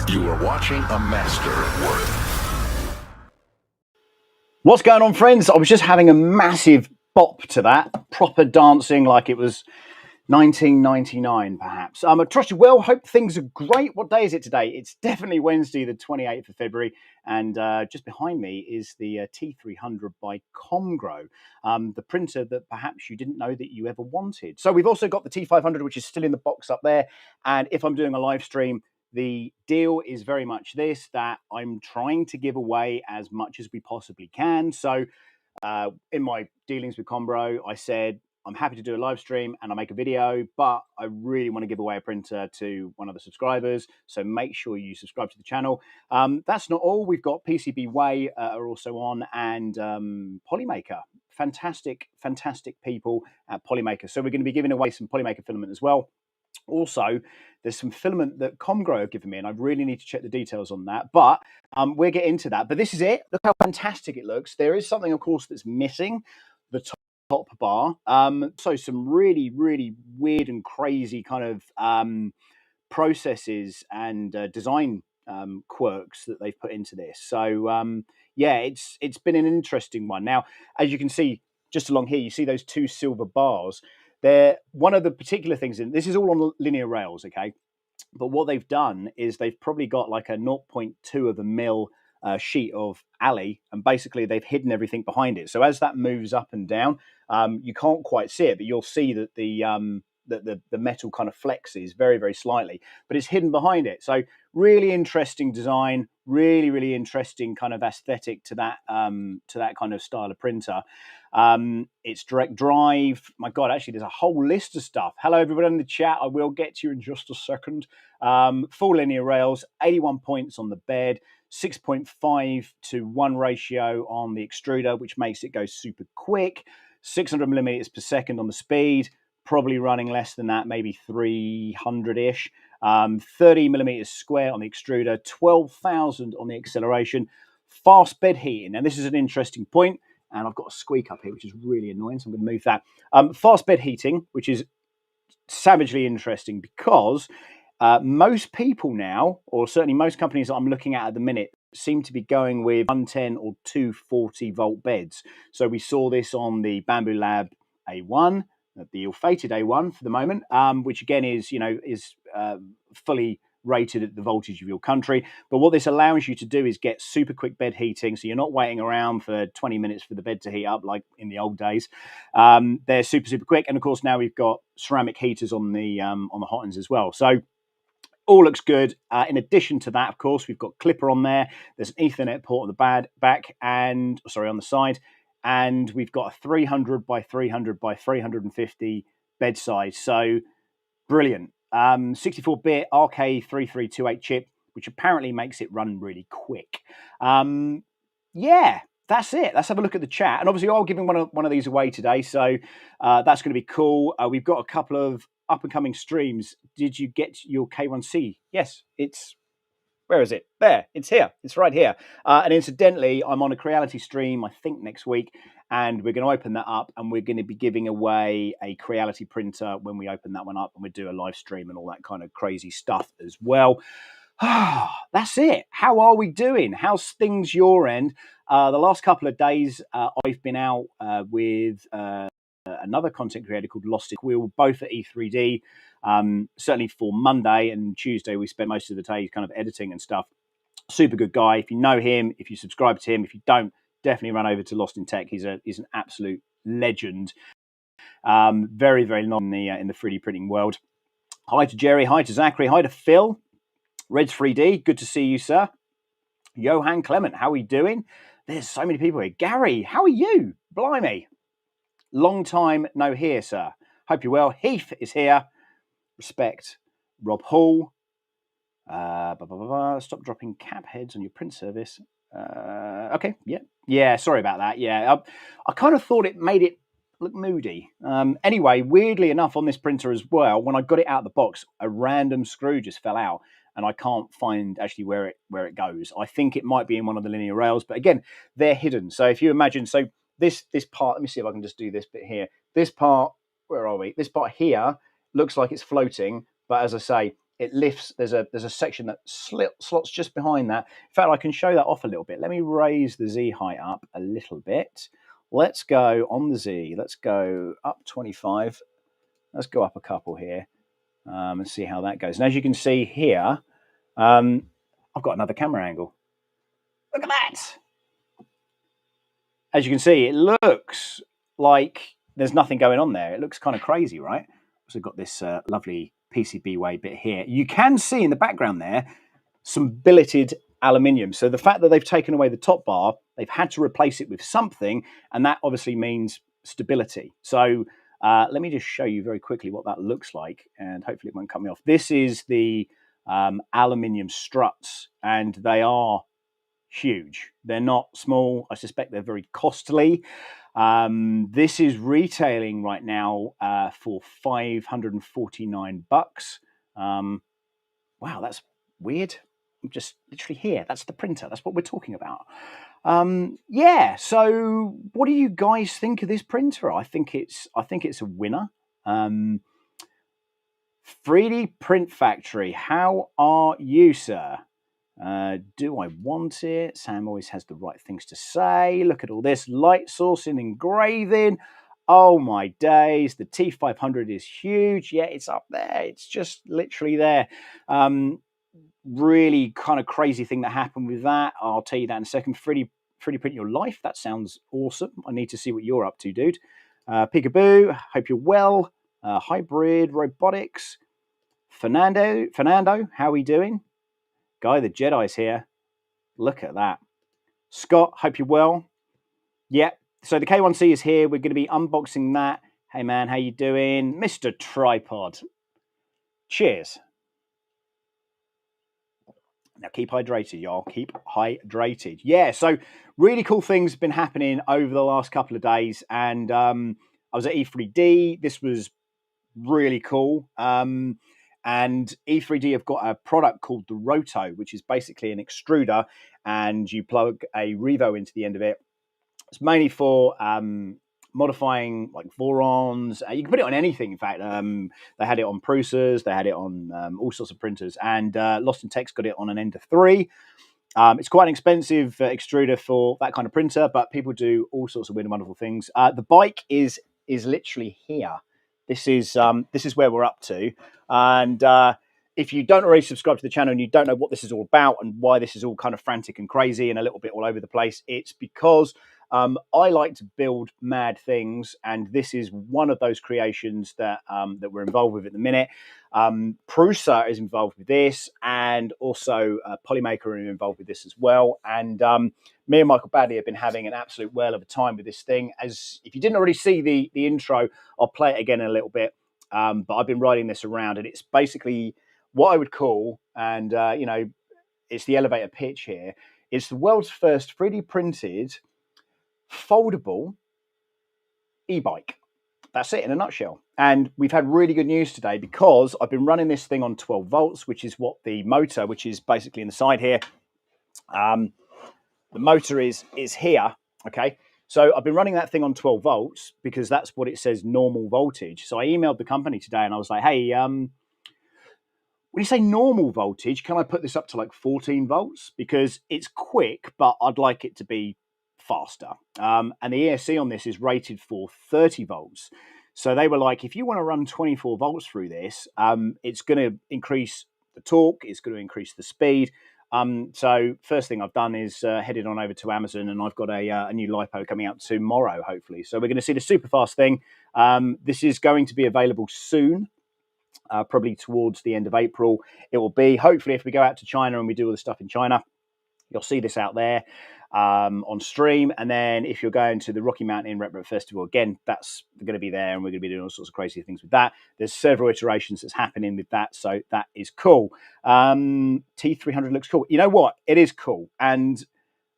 You are watching a master work. What's going on, friends? I was just having a massive bop to that, proper dancing like it was 1999, perhaps. I trust you well. Hope things are great. What day is it today? It's definitely Wednesday, the 28th of February. And just behind me is the T300 by Comgrow, the printer that perhaps you didn't know that you ever wanted. So we've also got the T500, which is still in the box up there. And if I'm doing a live stream, the deal is very much this, that I'm trying to give away as much as we possibly can. So in my dealings with Comgrow, I said, I'm happy to do a live stream and I'll make a video, but I really want to give away a printer to one of the subscribers. So make sure you subscribe to the channel. That's not all. We've got PCB Way are also on, and Polymaker. Fantastic people at Polymaker. So we're going to be giving away some Polymaker filament as well. Also, there's some filament that Comgrow have given me, and I really need to check the details on that. But we'll get into that. But this is it. Look how fantastic it looks. There is something, of course, that's missing. The top bar. So some really, really weird and crazy kind of processes and design quirks that they've put into this. So yeah, it's been an interesting one. Now, as you can see, just along here, you see those two silver bars. They're one of the particular things, and this is all on linear rails, okay? But what they've done is they've probably got like a 0.2 of a mil sheet of alley, and basically they've hidden everything behind it. So as that moves up and down, you can't quite see it, but you'll see that the metal kind of flexes very, very slightly, but it's hidden behind it. So really interesting design, really interesting kind of aesthetic to that kind of style of printer. It's direct drive. My God, actually, there's a whole list of stuff. Hello, everybody in the chat. I will get to you in just a second. Full linear rails, 81 points on the bed, 6.5 to 1 ratio on the extruder, which makes it go super quick, 600 millimeters per second on the speed, probably running less than that, maybe 300-ish. 30 millimeters square on the extruder, 12,000 on the acceleration, fast bed heating. And this is an interesting point. And I've got a squeak up here, which is really annoying, so I'm going to move that. Fast bed heating, which is savagely interesting because most people now, or certainly most companies that I'm looking at the minute, seem to be going with 110 or 240 volt beds. So we saw this on the Bamboo Lab A1, the ill-fated A1 for the moment, which again is fully rated at the voltage of your country. But what this allows you to do is get super quick bed heating, so you're not waiting around for 20 minutes for the bed to heat up like in the old days. They're super quick, and of course now we've got ceramic heaters on the hot ends as well. So all looks good. In addition to that, of course, we've got clipper on there. There's an Ethernet port on the back and on the side, and we've got a 300 by 300 by 350 bed size. So brilliant. 64-bit RK3328 chip, which apparently makes it run really quick. Yeah, that's it. Let's have a look at the chat. And obviously, I'll give one of these away today, so that's going to be cool. We've got a couple of up-and-coming streams. Did you get your K1C? Yes, where is it? There, it's here. It's right here. And incidentally, I'm on a Creality stream, I think next week, and we're going to open that up, and we're going to be giving away a Creality printer when we open that one up, and we do a live stream and all that kind of crazy stuff as well. That's it. How are we doing? How's things your end? The last couple of days, I've been out with another content creator called Lost in Wheel, both at E3D. Certainly for Monday and Tuesday, we spent most of the day kind of editing and stuff. Super good guy. If you know him, if you subscribe to him, if you don't, definitely run over to Lost in Tech. He's an absolute legend. Very, very long in the 3D printing world. Hi to Jerry. Hi to Zachary. Hi to Phil. Reds 3D. Good to see you, sir. Johan Clement. How are we doing? There's so many people here. Gary, how are you? Blimey. Long time no here, sir. Hope you're well. Heath is here. Respect. Rob Hall. Stop dropping cap heads on your print service. Okay, yeah. Sorry about that. Yeah, I kind of thought it made it look moody. Anyway, weirdly enough, on this printer as well, when I got it out of the box, a random screw just fell out, and I can't find actually where it goes. I think it might be in one of the linear rails, but again, they're hidden. So if you imagine, this part, let me see if I can just do this bit here. This part, where are we? This part here looks like it's floating, but as I say, it lifts. There's a section that slots just behind that. In fact, I can show that off a little bit. Let me raise the Z height up a little bit. Let's go on the Z. Let's go up 25. Let's go up a couple here and see how that goes. And as you can see here, I've got another camera angle. Look at that. As you can see, it looks like there's nothing going on there. It looks kind of crazy, right? So we've got this lovely PCB way bit here. You can see in the background there some billeted aluminium. So the fact that they've taken away the top bar, they've had to replace it with something, and that obviously means stability. So let me just show you very quickly what that looks like, and hopefully it won't cut me off. This is the aluminium struts, and they are huge. They're not small. I suspect they're very costly. This is retailing right now for $549. Wow, that's weird. I'm just literally here. That's the printer. That's what we're talking about. Yeah. So, what do you guys think of this printer? I think it's a winner. 3D Print Factory. How are you, sir? Do I want it? Sam always has the right things to say. Look at all this light source and engraving. Oh my days. The T500 is huge. Yeah, it's up there. It's just literally there. Really kind of crazy thing that happened with that. I'll tell you that in a second. 3D print your life. That sounds awesome. I need to see what you're up to, dude. Peekaboo. Hope you're well. Hybrid Robotics. Fernando, how are we doing? Guy the Jedi's here. Look at that. Scott, hope you're well. Yep. So the K1C is here. We're going to be unboxing that. Hey man, how you doing? Mr. Tripod. Cheers. Now keep hydrated, y'all. Keep hydrated. Yeah, so really cool things been happening over the last couple of days. And I was at E3D. This was really cool. And E3D have got a product called the Roto, which is basically an extruder, and you plug a Revo into the end of it. It's mainly for modifying like Vorons. You can put it on anything. In fact, they had it on Prusas, they had it on all sorts of printers, and Lost in Text got it on an Ender 3. It's quite an expensive extruder for that kind of printer, but people do all sorts of weird and wonderful things. The bike is literally here. This is where we're up to, and if you don't already subscribe to the channel and you don't know what this is all about and why this is all kind of frantic and crazy and a little bit all over the place, it's because I like to build mad things, and this is one of those creations that we're involved with at the minute. Prusa is involved with this, and also Polymaker are involved with this as well. And me and Michael Badley have been having an absolute whale of a time with this thing. As if you didn't already see the intro, I'll play it again in a little bit. But I've been riding this around, and it's basically what I would call, and it's the elevator pitch here. It's the world's first 3D printed foldable e-bike. That's it in a nutshell. And we've had really good news today because I've been running this thing on 12 volts, which is what the motor, which is basically in the side here. The motor is here. Okay. So I've been running that thing on 12 volts because that's what it says normal voltage. So I emailed the company today and I was like, hey, when you say normal voltage, can I put this up to like 14 volts? Because it's quick, but I'd like it to be faster. And the ESC on this is rated for 30 volts. So they were like, if you want to run 24 volts through this, it's going to increase the torque, it's going to increase the speed. So first thing I've done is headed on over to Amazon, and I've got a new LiPo coming out tomorrow, hopefully. So we're going to see the super fast thing. This is going to be available soon. Probably towards the end of April. It will be, hopefully, if we go out to China and we do all the stuff in China, you'll see this out there on stream. And then if you're going to the Rocky Mountain Retro Festival, again, that's going to be there, and we're going to be doing all sorts of crazy things with that. There's several iterations that's happening with that, so that is cool. T300 looks cool. You know what? It is cool. And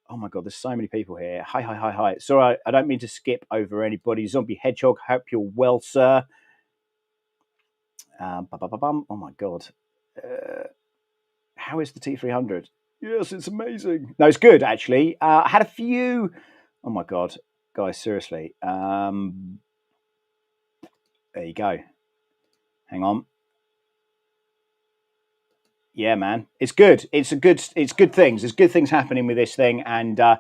oh my God, there's so many people here. Hi. Sorry, I don't mean to skip over anybody. Zombie Hedgehog, hope you're well, sir. Oh my God. How is the T300? Yes, it's amazing. No, it's good, actually. I had a few. Oh my God. Guys, seriously. There you go. Hang on. Yeah, man, it's good. It's good things. There's good things happening with this thing, and I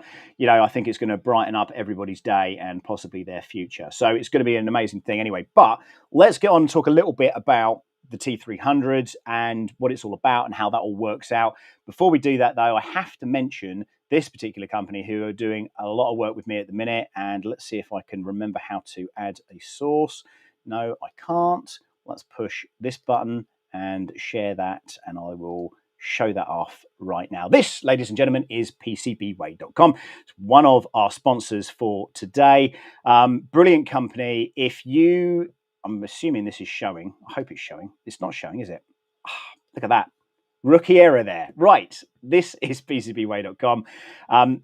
think it's going to brighten up everybody's day and possibly their future. So it's going to be an amazing thing anyway. But let's get on and talk a little bit about the T300 and what it's all about and how that all works out. Before we do that, though, I have to mention this particular company who are doing a lot of work with me at the minute. And let's see if I can remember how to add a source. No, I can't. Let's push this button and share that, and I will show that off right now. This, ladies and gentlemen, is PCBWay.com. It's one of our sponsors for today. Brilliant company. I'm assuming this is showing. I hope it's showing. It's not showing, is it? Look at that. Rookie error there. Right. This is PCBWay.com.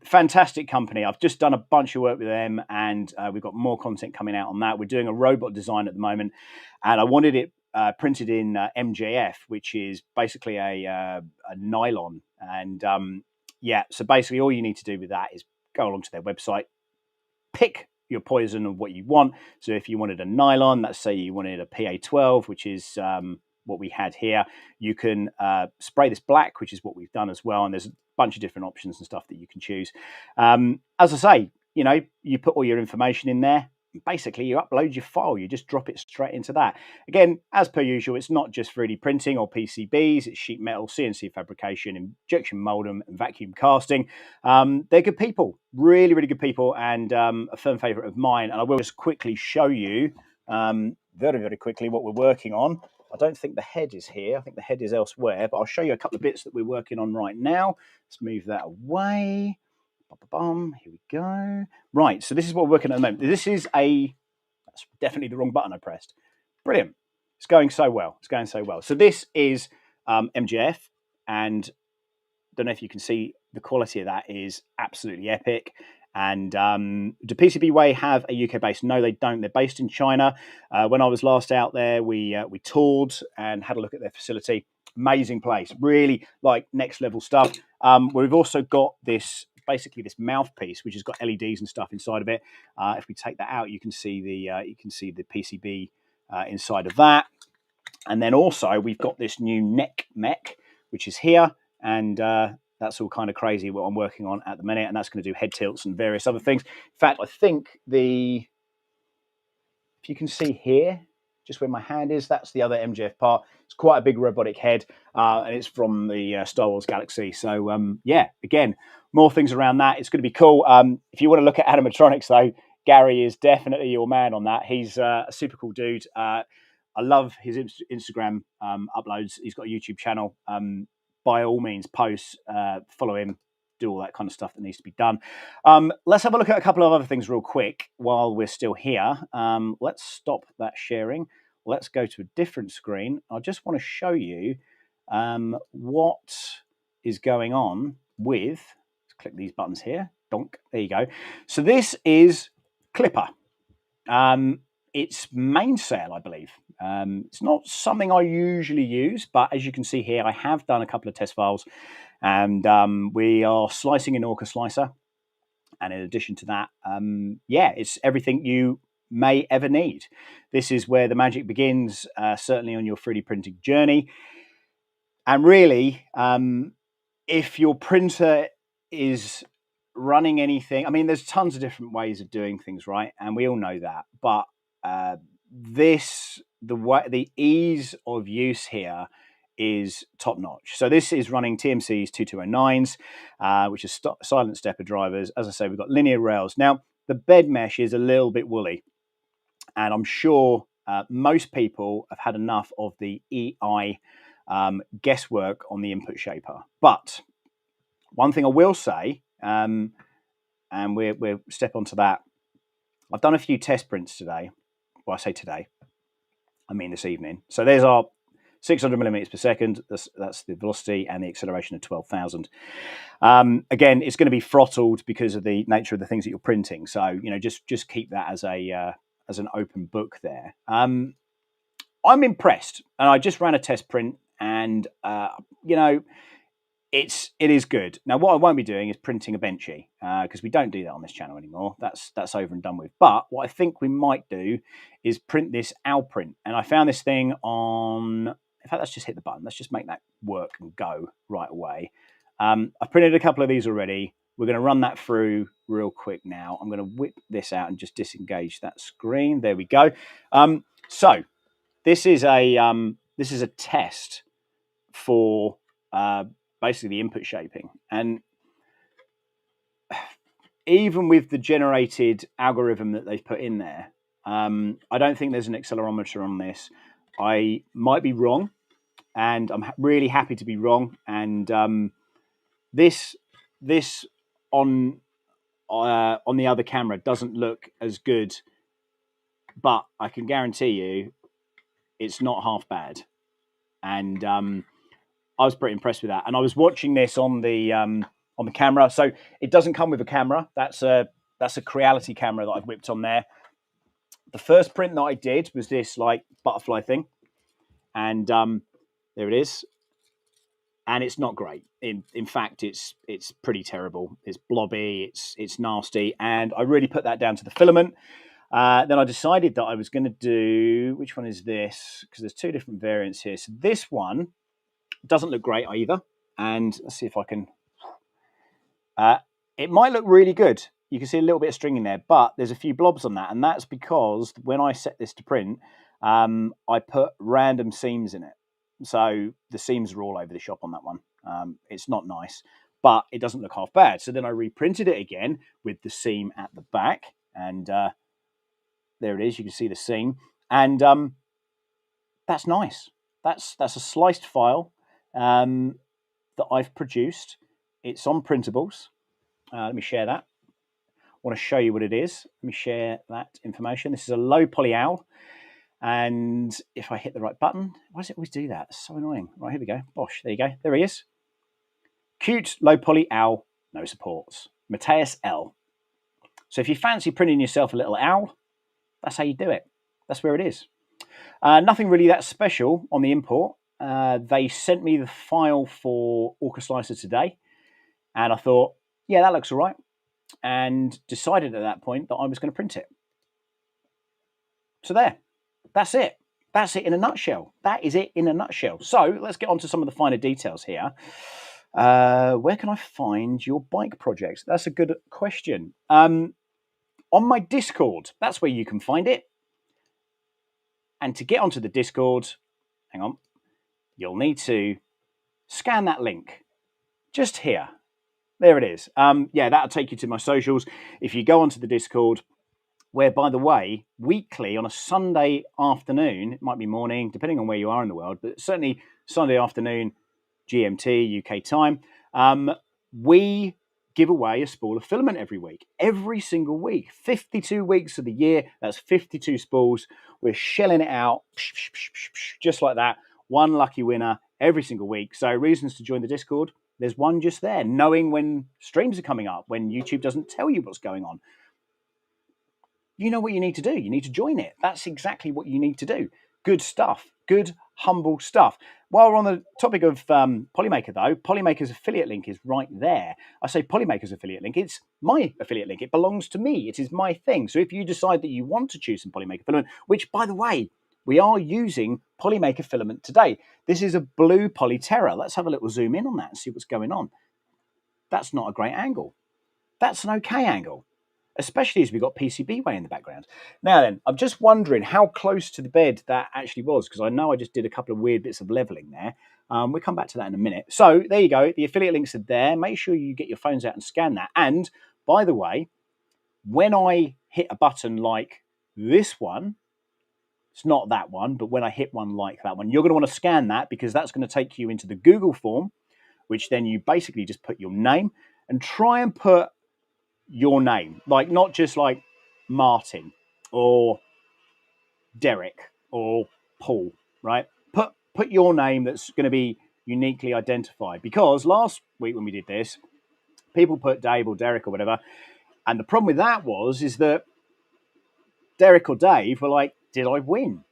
Fantastic company. I've just done a bunch of work with them, and we've got more content coming out on that. We're doing a robot design at the moment, and I wanted it printed in MJF, which is basically a nylon. And so basically all you need to do with that is go along to their website, pick your poison of what you want. So if you wanted a nylon, let's say you wanted a PA12, which is what we had here, you can spray this black, which is what we've done as well. And there's a bunch of different options and stuff that you can choose. As I say, you put all your information in there. Basically, you upload your file, you just drop it straight into that. Again, as per usual, it's not just 3D printing or PCBs, it's sheet metal, CNC fabrication, injection molding, and vacuum casting. They're good people, really, really good people, and a firm favourite of mine. And I will just quickly show you very, very quickly what we're working on. I don't think the head is here. I think the head is elsewhere, but I'll show you a couple of bits that we're working on right now. Let's move that away. Here we go. Right, so this is what we're working on at the moment. That's definitely the wrong button I pressed. Brilliant. It's going so well. So this is MJF, and don't know if you can see the quality of that is absolutely epic. And do PCBWay have a UK base? No, they don't. They're based in China. When I was last out there, we toured and had a look at their facility. Amazing place, really like next level stuff. We've also got this mouthpiece, which has got LEDs and stuff inside of it. If we take that out, you can see the PCB inside of that. And then also we've got this new neck mech, which is here, and that's all kind of crazy what I'm working on at the minute, and that's going to do head tilts and various other things. In fact, I think if you can see here, just where my hand is, that's the other MJF part. It's quite a big robotic head, and it's from the Star Wars Galaxy. So, again, more things around that. It's going to be cool. If you want to look at animatronics, though, Gary is definitely your man on that. He's a super cool dude. I love his Instagram uploads. He's got a YouTube channel. By all means, post, follow him, do all that kind of stuff that needs to be done. Let's have a look at a couple of other things real quick while we're still here. Let's stop that sharing. Let's go to a different screen. I just want to show you what is going on with, let's click these buttons here. Donk, there you go. So this is Clipper. It's mainsail, I believe. It's not something I usually use, but as you can see here, I have done a couple of test files, and we are slicing in Orca Slicer. And in addition to that, it's everything you may ever need. This is where the magic begins, certainly on your 3D printing journey. And really, if your printer is running anything, I mean, there's tons of different ways of doing things, right? And we all know that. But the ease of use here is top notch. So this is running TMC's 2209s, which is silent stepper drivers. As I say, we've got linear rails. Now, the bed mesh is a little bit woolly, and I'm sure most people have had enough of the EI guesswork on the input shaper. But one thing I will say, and we'll step onto that, I've done a few test prints today. Well, I say today, I mean this evening. So there's our 600 millimeters per second. That's the velocity and the acceleration of 12,000. Again, it's going to be throttled because of the nature of the things that you're printing. So just keep that as an open book there. I'm impressed, and I just ran a test print, and it is good. Now, what I won't be doing is printing a benchy, because we don't do that on this channel anymore. That's over and done with. But what I think we might do is print this owl print. And I found this thing on in fact, let's just hit the button. Let's just make that work and go right away. I've printed a couple of these already. We're going to run that through real quick now. I'm going to whip this out and just disengage that screen. There we go. So this is a test for basically the input shaping. And even with the generated algorithm that they've put in there, I don't think there's an accelerometer on this. I might be wrong, and I'm really happy to be wrong. And this on the other camera doesn't look as good, but I can guarantee you it's not half bad. And I was pretty impressed with that. And I was watching this on the camera, so it doesn't come with a camera. That's a Creality camera that I've whipped on there. The first print that I did was this like butterfly thing, and there it is. And it's not great. In fact, it's pretty terrible. It's blobby. It's nasty. And I really put that down to the filament. Then I decided that I was going to do, which one is this? Because there's two different variants here. So this one doesn't look great either. And let's see if I can. It might look really good. You can see a little bit of string in there, but there's a few blobs on that. And that's because when I set this to print, I put random seams in it. So the seams are all over the shop on that one. It's not nice, but it doesn't look half bad. So then I reprinted it again with the seam at the back. And there it is. You can see the seam. And that's nice. That's a sliced file that I've produced. It's on printables. Let me share that. I want to show you what it is. Let me share that information. This is a low poly owl. And if I hit the right button, why does it always do that? It's so annoying. Right, here we go. Bosh, there you go. There he is. Cute, low poly owl, no supports. Mateus L. So if you fancy printing yourself a little owl, that's how you do it. That's where it is. Nothing really that special on the import. They sent me the file for Orca Slicer today. And I thought, yeah, that looks all right. And decided at that point that I was going to print it. So there. That's it. That's it in a nutshell. That is it in a nutshell. So let's get on to some of the finer details here. Where can I find your bike projects? That's a good question. On my Discord, that's where you can find it. And to get onto the Discord, hang on, you'll need to scan that link just here. There it is. Yeah, that'll take you to my socials. If you go onto the Discord, where, by the way, weekly on a Sunday afternoon, it might be morning, depending on where you are in the world, but certainly Sunday afternoon, GMT, UK time, we give away a spool of filament every single week. 52 weeks of the year, that's 52 spools. We're shelling it out, just like that. One lucky winner every single week. So reasons to join the Discord, there's one just there. Knowing when streams are coming up, when YouTube doesn't tell you what's going on. You know what you need to do. You need to join it. That's exactly what you need to do. Good stuff. Good, humble stuff. While we're on the topic of Polymaker, though, Polymaker's affiliate link is right there. I say Polymaker's affiliate link. It's my affiliate link. It belongs to me. It is my thing. So if you decide that you want to choose some Polymaker filament, which, by the way, we are using Polymaker filament today. This is a blue Polyterra. Let's have a little zoom in on that and see what's going on. That's not a great angle. That's an okay angle, especially as we've got PCBWay in the background. Now then, I'm just wondering how close to the bed that actually was, because I know I just did a couple of weird bits of leveling there. We'll come back to that in a minute. So there you go. The affiliate links are there. Make sure you get your phones out and scan that. And by the way, when I hit a button like this one, it's not that one, but when I hit one like that one, you're going to want to scan that, because that's going to take you into the Google form, which then you basically just put your name and try and put your name, like not just like Martin or Derek or Paul, right? Put your name that's going to be uniquely identified, because last week when we did this, people put Dave or Derek or whatever, and the problem with that is that Derek or Dave were like, did I win?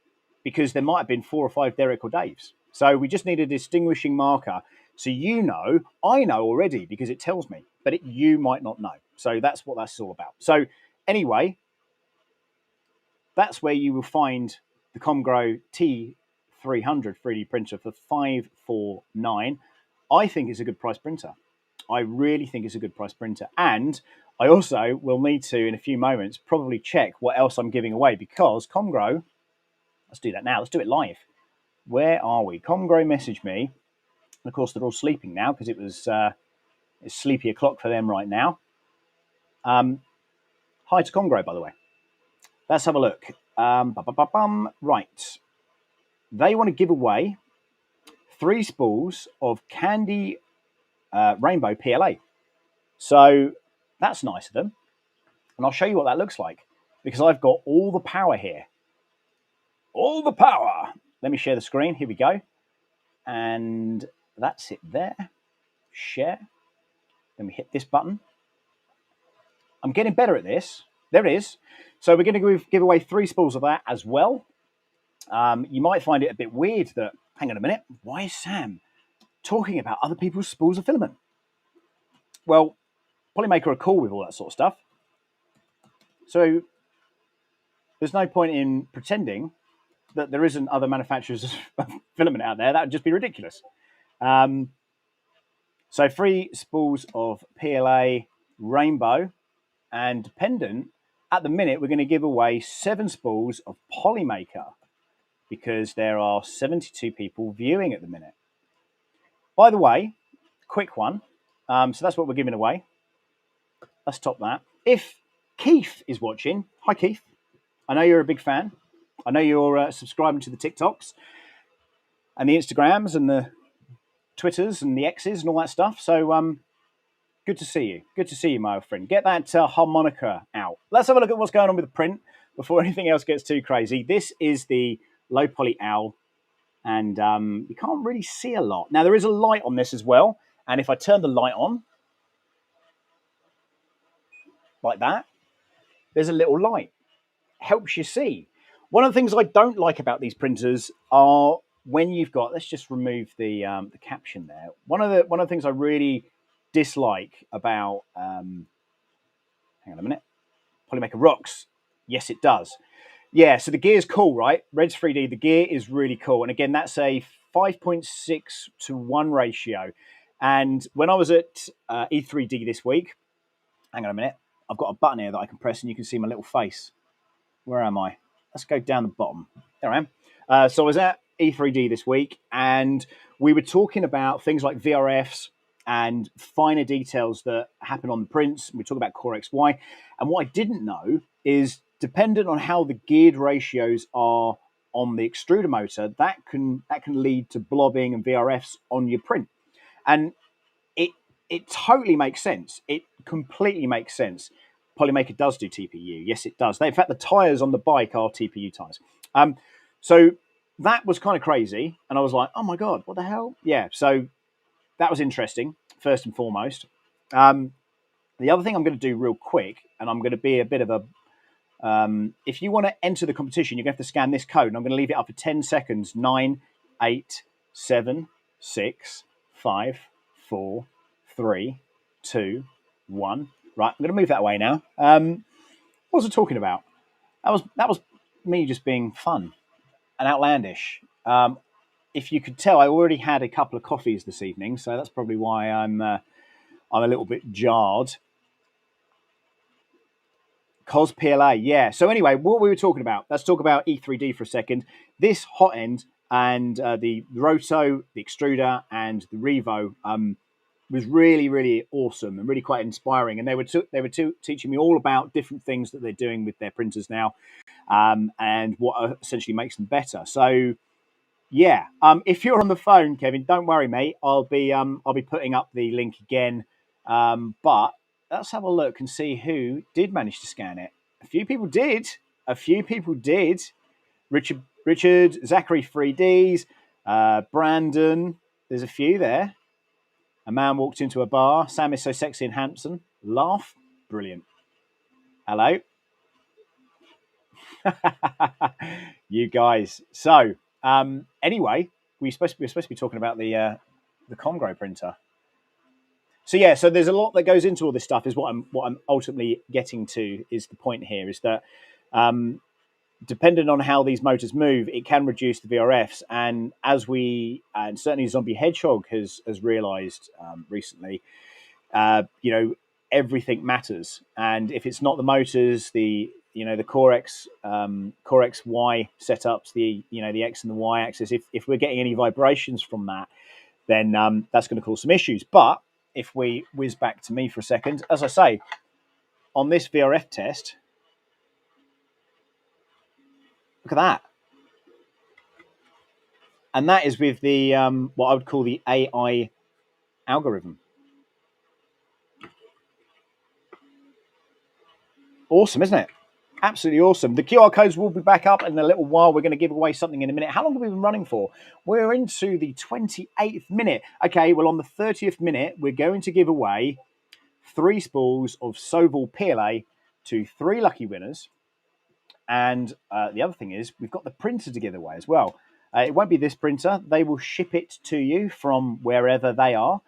Because there might have been 4 or 5 Derek or Daves. So we just need a distinguishing marker. So I know already because it tells me, but you might not know. So that's what that's all about. So anyway, that's where you will find the Comgrow T300 T300 3D printer for $549. I think it's a good price printer. I really think it's a good price printer. And I also will need to, in a few moments, probably check what else I'm giving away because Comgrow, let's do that now. Let's do it live. Where are we? Comgrow messaged me. And of course, they're all sleeping now because it's sleepy o'clock for them right now. Hi to Comgrow, by the way. Let's have a look. Right. They want to give away 3 spools of Candy Rainbow PLA. So that's nice of them. And I'll show you what that looks like because I've got all the power here. All the power. Let me share the screen. Here we go. And that's it there. Share. Then we hit this button. I'm getting better at this. There it is. So we're going to give away 3 spools of that as well. You might find it a bit weird that, hang on a minute, why is Sam talking about other people's spools of filament? Well, Polymaker are cool with all that sort of stuff. So there's no point in pretending that there isn't other manufacturers of filament out there. That would just be ridiculous. So 3 spools of PLA Rainbow, and dependent, at the minute, we're going to give away 7 spools of Polymaker because there are 72 people viewing at the minute. By the way, quick one. So that's what we're giving away. Let's top that. If Keith is watching, hi Keith. I know you're a big fan. I know you're subscribing to the TikToks and the Instagrams and the Twitters and the X's and all that stuff. So good to see you. Good to see you, my old friend. Get that harmonica out. Let's have a look at what's going on with the print before anything else gets too crazy. This is the low poly owl, and you can't really see a lot. Now, there is a light on this as well, and if I turn the light on, like that, there's a little light. Helps you see. One of the things I don't like about these printers are when you've got, let's just remove the caption there. One of the things I really dislike about, hang on a minute, Polymaker rocks. Yes, it does. Yeah, so the gear is cool, right? Reds 3D, the gear is really cool. And again, that's a 5.6 to 1 ratio. And when I was at E3D this week, hang on a minute, I've got a button here that I can press and you can see my little face. Where am I? Let's go down the bottom. There I am. So I was at E3D this week and we were talking about things like VRFs and finer details that happen on the prints. We talk about Core XY. And what I didn't know is dependent on how the geared ratios are on the extruder motor, that can lead to blobbing and VRFs on your print. And it totally makes sense. It completely makes sense. Polymaker does do TPU. Yes, it does. In fact, the tyres on the bike are TPU tyres. So that was kind of crazy. And I was like, oh my God, what the hell? Yeah, so that was interesting, first and foremost. The other thing I'm going to do real quick, and I'm going to be a bit of a... if you want to enter the competition, you're going to have to scan this code. And I'm going to leave it up for 10 seconds. 9, 8, 7, 6, 5, 4, 3, 2, 1. Right, I'm going to move that away now. What was I talking about? That was me just being fun and outlandish. If you could tell, I already had a couple of coffees this evening, so that's probably why I'm a little bit jarred. Cos PLA, yeah. So anyway, what we were talking about, let's talk about E3D for a second. This hot end and the Roto, the extruder, and the Revo was really, really awesome and really quite inspiring. And they were teaching me all about different things that they're doing with their printers now, and what essentially makes them better. So yeah, if you're on the phone, Kevin, don't worry, mate. I'll be putting up the link again. But let's have a look and see who did manage to scan it. A few people did. Richard, Zachary 3Ds, Brandon. There's a few there. A man walked into a bar. Sam is so sexy and handsome. Laugh. Brilliant. Hello. You guys. So anyway, we're supposed to be talking about the Comgrow printer. So yeah, so there's a lot that goes into all this stuff. Is what I'm ultimately getting to. Is the point here is that depending on how these motors move, it can reduce the VRFs. And as and certainly Zombie Hedgehog has realised recently, everything matters. And if it's not the motors, the Core X Y setups, the X and the Y axis, if we're getting any vibrations from that, then that's going to cause some issues. But if we whiz back to me for a second, as I say, on this VRF test, look at that. And that is with the what I would call the AI algorithm. Awesome, isn't it? Absolutely awesome. The QR codes will be back up in a little while. We're going to give away something in a minute. How long have we been running for? We're into the 28th minute. Okay, well, on the 30th minute, we're going to give away 3 spools of Soval PLA to 3 lucky winners. And the other thing is, we've got the printer to give away as well. It won't be this printer. They will ship it to you from wherever they are,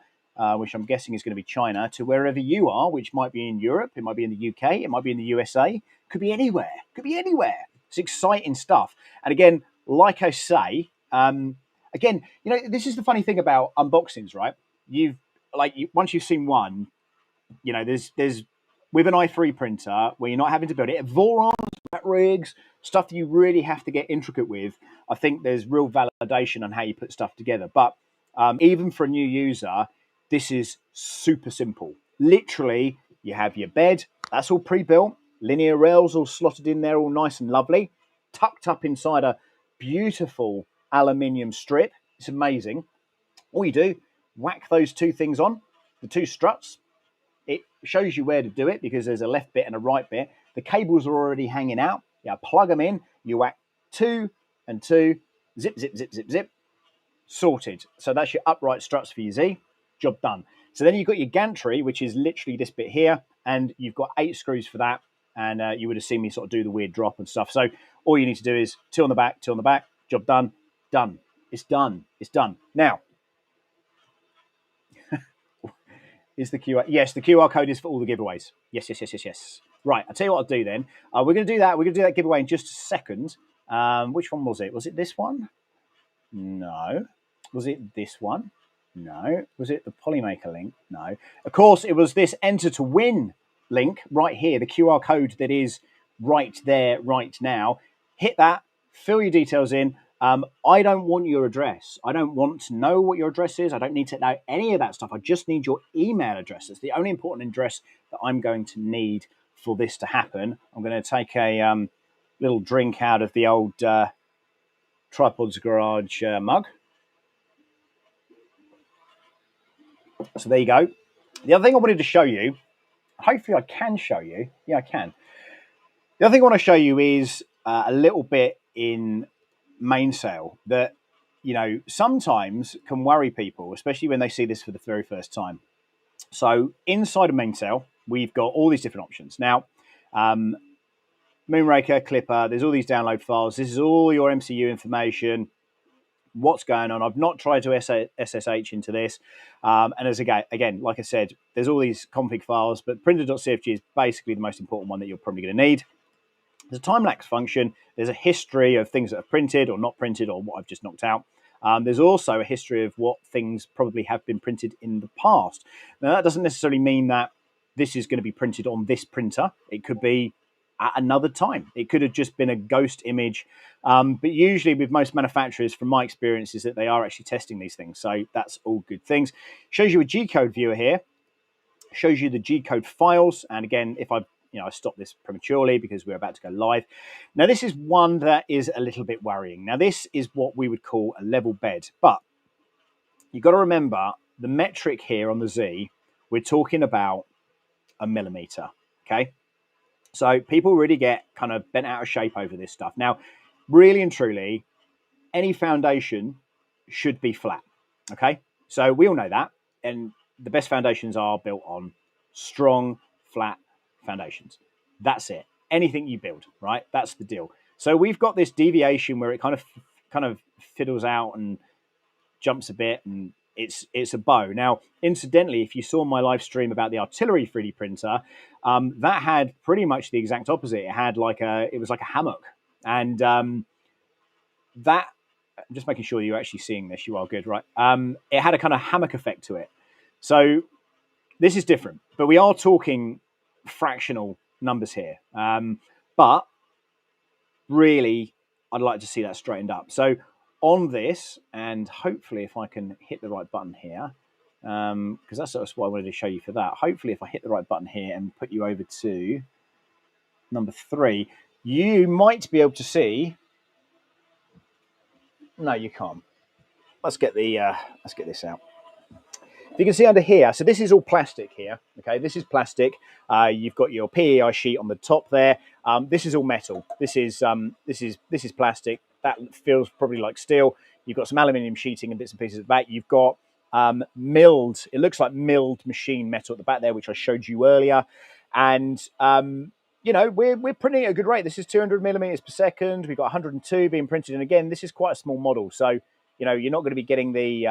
which I'm guessing is going to be China, to wherever you are, which might be in Europe, it might be in the UK, it might be in the USA, could be anywhere. Could be anywhere. It's exciting stuff. And again, like I say, this is the funny thing about unboxings, right? Once you've seen one, there's with an i3 printer where you're not having to build it. Vorons, rigs, stuff that you really have to get intricate with. I think there's real validation on how you put stuff together. But even for a new user, this is super simple. Literally, you have your bed, that's all pre-built, linear rails all slotted in there, all nice and lovely, tucked up inside a beautiful aluminium strip. It's amazing. All you do, whack those 2 things on, the 2 struts. It shows you where to do it because there's a left bit and a right bit. The cables are already hanging out. You plug them in, you whack 2 and 2, zip, zip, zip, zip, zip, sorted. So that's your upright struts for your Z, job done. So then you've got your gantry, which is literally this bit here, and you've got 8 screws for that, and you would have seen me sort of do the weird drop and stuff. So all you need to do is 2 on the back, 2 on the back, job done, done. It's done. It's done. Now, is the QR? Yes, the QR code is for all the giveaways. Yes. Right, I'll tell you what I'll do then. We're going to do that. We're going to do that giveaway in just a second. Which one was it? Was it this one? No. Was it this one? No. Was it the Polymaker link? No. Of course, it was this Enter to Win link right here, the QR code that is right there, right now. Hit that, fill your details in. I don't want your address. I don't want to know what your address is. I don't need to know any of that stuff. I just need your email address. It's the only important address that I'm going to need for this to happen. I'm going to take a little drink out of the old Tripod's Garage mug. So there you go. The other thing I wanted to show you, hopefully I can show you. Yeah, I can. The other thing I want to show you is a little bit in mainsail that, sometimes can worry people, especially when they see this for the very first time. So inside of mainsail, we've got all these different options. Now, Moonraker, Clipper, there's all these download files. This is all your MCU information, what's going on. I've not tried to SSH into this. And as again, like I said, there's all these config files, but printer.cfg is basically the most important one that you're probably going to need. There's a time-lapse function. There's a history of things that are printed or not printed or what I've just knocked out. There's also a history of what things probably have been printed in the past. Now, that doesn't necessarily mean that this is going to be printed on this printer. It could be at another time. It could have just been a ghost image. But usually with most manufacturers, from my experience, is that they are actually testing these things. So that's all good things. Shows you a G-code viewer here. Shows you the G-code files. And again, if I stopped this prematurely because we're about to go live. Now, this is one that is a little bit worrying. Now, this is what we would call a level bed. But you've got to remember the metric here on the Z, we're talking about a millimeter, okay? So people really get kind of bent out of shape over this stuff. Now, really and truly, any foundation should be flat, okay? So we all know that. And the best foundations are built on strong, flat foundations. That's it. Anything you build, right? That's the deal. So we've got this deviation where it kind of fiddles out and jumps a bit, and it's a bow. Now, incidentally, if you saw my live stream about the artillery 3D printer, that had pretty much the exact opposite. It was like a hammock. And that, I'm just making sure you're actually seeing this. You are good, right? It had a kind of hammock effect to it. So this is different, but we are talking fractional numbers here. But really, I'd like to see that straightened up. So on this, and hopefully if I can hit the right button here, because that's what I wanted to show you for that. Hopefully if I hit the right button here and put you over to number 3, you might be able to see. No, you can't. Let's get this out. If you can see under here, so this is all plastic here. Okay, this is plastic. You've got your PEI sheet on the top there. This is all metal. This is plastic. That feels probably like steel. You've got some aluminium sheeting and bits and pieces at the back. You've got milled. It looks like milled machine metal at the back there, which I showed you earlier. And you know, we're printing at a good rate. This is 200 millimeters per second. We've got 102 being printed, and again, this is quite a small model, so you know you're not going to be getting the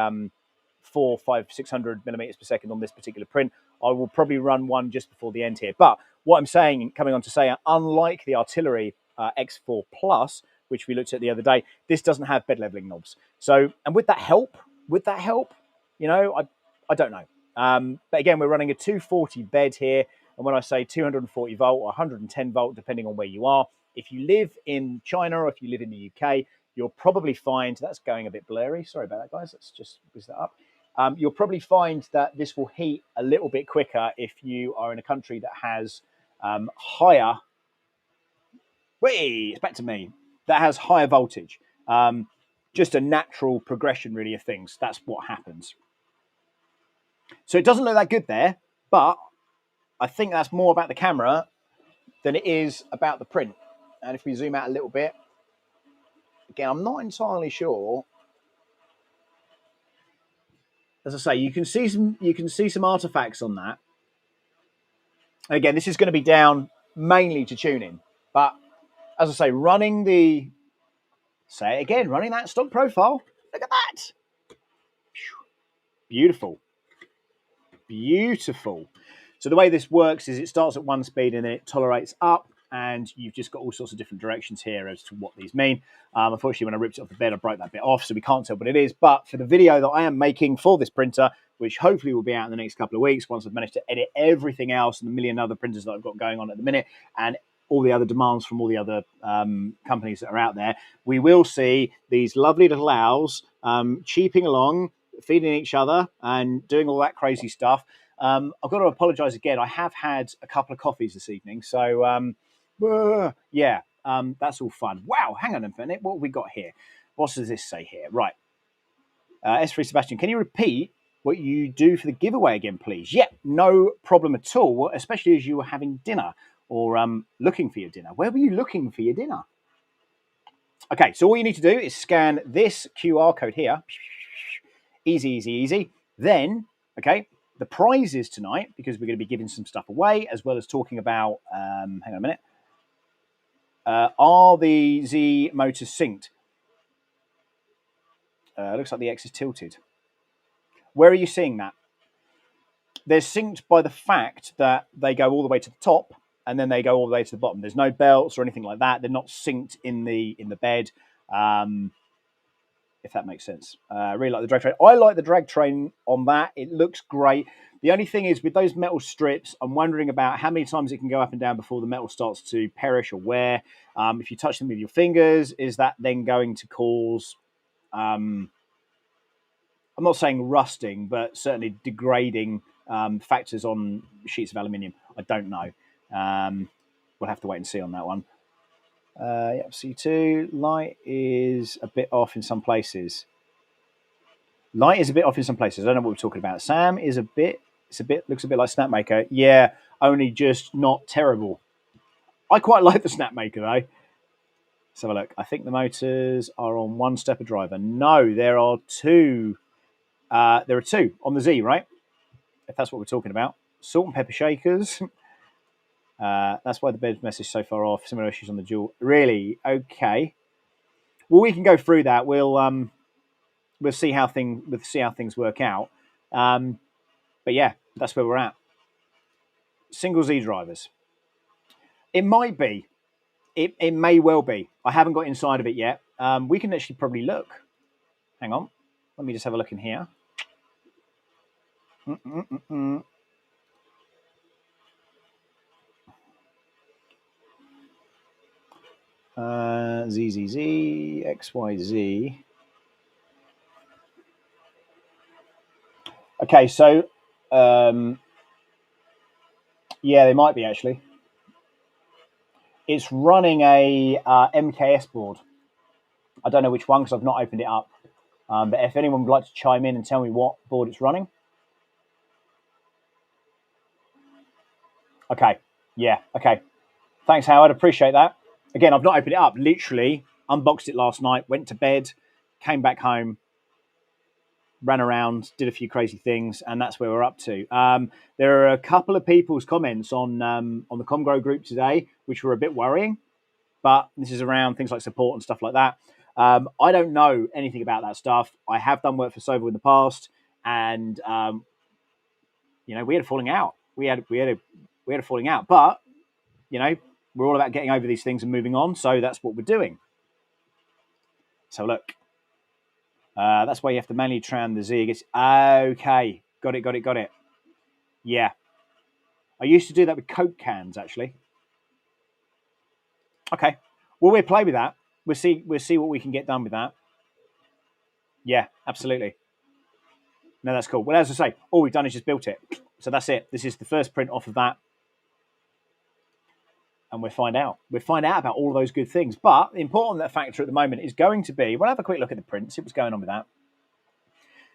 400, 500, 600 millimeters per second on this particular print. I will probably run one just before the end here. But what I'm saying, coming on to say, unlike the Artillery X4 Plus, which we looked at the other day, this doesn't have bed leveling knobs. So, and would that help? You know, I don't know. But again, we're running a 240 bed here. And when I say 240 volt or 110 volt, depending on where you are, if you live in China or if you live in the UK, you'll probably find, that's going a bit blurry. Sorry about that, guys. Let's just whiz that up. You'll probably find that this will heat a little bit quicker if you are in a country that has higher. Wait, it's back to me. That has higher voltage. Just a natural progression, really, of things. That's what happens. So it doesn't look that good there, but I think that's more about the camera than it is about the print. And if we zoom out a little bit, again, I'm not entirely sure. As I say, you can see some artifacts on that. Again, this is going to be down mainly to tuning, but as I say, running that stock profile. Look at that. Beautiful. So the way this works is it starts at one speed and then it tolerates up, and you've just got all sorts of different directions here as to what these mean. Unfortunately, when I ripped it off the bed, I broke that bit off, so we can't tell what it is. But for the video that I am making for this printer, which hopefully will be out in the next couple of weeks, once I've managed to edit everything else and the million other printers that I've got going on at the minute, and all the other demands from all the other companies that are out there, we will see these lovely little owls cheeping along, feeding each other and doing all that crazy stuff. I've got to apologise again. I have had a couple of coffees this evening, so that's all fun. Wow, hang on a minute. What have we got here? What does this say here? Right. S3 Sebastian, can you repeat what you do for the giveaway again, please? Yeah, no problem at all, especially as you were having dinner or looking for your dinner. Where were you looking for your dinner? Okay, so all you need to do is scan this QR code here. Easy, easy, easy. Then, okay, the prizes tonight, because we're going to be giving some stuff away, as well as talking about, hang on a minute, are the Z motors synced? Looks like the X is tilted. Where are you seeing that? They're synced by the fact that they go all the way to the top and then they go all the way to the bottom. There's no belts or anything like that. They're not synced in the bed. If that makes sense. I really like the drag train. I like the drag train on that. It looks great. The only thing is with those metal strips, I'm wondering about how many times it can go up and down before the metal starts to perish or wear. If you touch them with your fingers, is that then going to cause, I'm not saying rusting, but certainly degrading factors on sheets of aluminium? I don't know. We'll have to wait and see on that one. Yep, C2. Light is a bit off in some places. I don't know what we're talking about. Sam is looks a bit like Snapmaker. Yeah, only just not terrible. I quite like the Snapmaker though. Let's have a look. I think the motors are on one stepper driver. No, there are two. There are two on the Z, right? If that's what we're talking about. Salt and pepper shakers. That's why the bed message so far off. Similar issues on the dual. Really? Okay. Well, we can go through that. We'll see how things work out. But yeah, that's where we're at. Single Z drivers. It might be. It may well be. I haven't got inside of it yet. We can actually probably look. Hang on. Let me just have a look in here. ZZZ, XYZ. Okay, so yeah, they might be actually. It's running a MKS board. I don't know which one because I've not opened it up. But if anyone would like to chime in and tell me what board it's running. Okay. Yeah. Okay. Thanks, Howard. Appreciate that. Again, I've not opened it up. Literally unboxed it last night, went to bed, came back home, ran around, did a few crazy things, and that's where we're up to. There are a couple of people's comments on the Comgrow group today, which were a bit worrying, but this is around things like support and stuff like that. I don't know anything about that stuff. I have done work for Sovo in the past, and we had a falling out. We had a falling out, but we're all about getting over these things and moving on. So that's what we're doing. So look, that's why you have to manually tram the Z. Okay, got it. Yeah, I used to do that with Coke cans actually. Okay, well we'll play with that. We'll see what we can get done with that. Yeah, absolutely. No, that's cool. Well, as I say, all we've done is just built it. So that's it. This is the first print off of that. And we'll find out. We'll find out about all of those good things. But the important factor at the moment is going to be, we'll have a quick look at the print, see what's going on with that.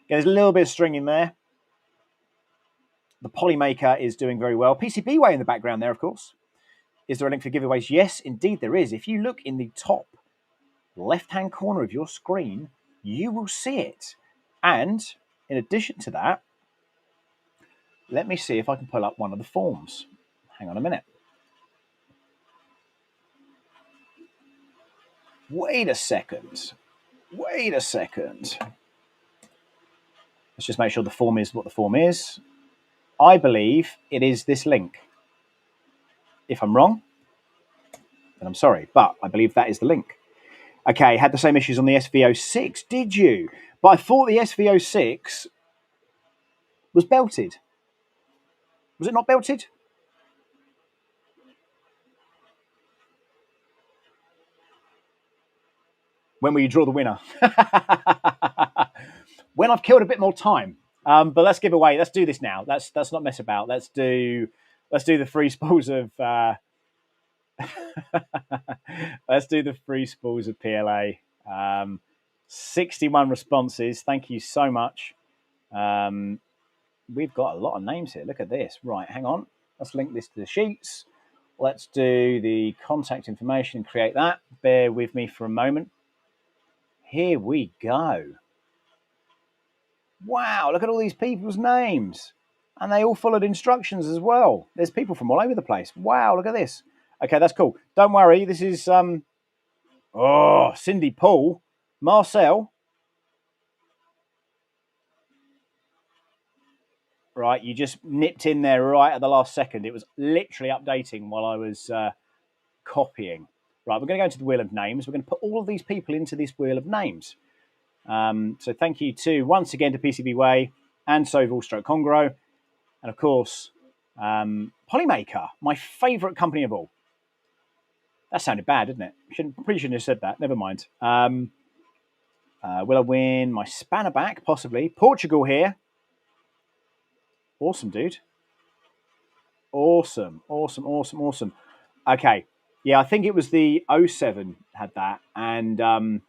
There's a little bit of string in there. The Polymaker is doing very well. PCBWay in the background there, of course. Is there a link for giveaways? Yes, indeed there is. If you look in the top left-hand corner of your screen, you will see it. And in addition to that, let me see if I can pull up one of the forms. Hang on a minute. Wait a second. Let's just make sure the form is what the form is. I believe it is this link. If I'm wrong, then I'm sorry, but I believe that is the link. Okay, had the same issues on the SV06, did you? But I thought the SV06 was belted. Was it not belted? When will you draw the winner? When I've killed a bit more time. But let's give away. Let's do this now. Let's not mess about. Let's do the free spools of. Let's do the free spools of PLA. 61 responses. Thank you so much. We've got a lot of names here. Look at this. Right, hang on. Let's link this to the sheets. Let's do the contact information and create that. Bear with me for a moment. Here we go. Wow, look at all these people's names. And they all followed instructions as well. There's people from all over the place. Wow, look at this. Okay, that's cool. Don't worry. This is Cindy, Paul, Marcel. Right, you just nipped in there right at the last second. It was literally updating while I was copying. Right, we're going to go into the wheel of names. We're going to put all of these people into this wheel of names. So thank you once again to PCBWay and Soval / Comgrow. And of course, Polymaker, my favourite company of all. That sounded bad, didn't it? Pretty shouldn't have said that. Never mind. Will I win my spanner back? Possibly. Portugal here. Awesome, dude. Awesome. Okay. Yeah, I think it was the 07 had that. And I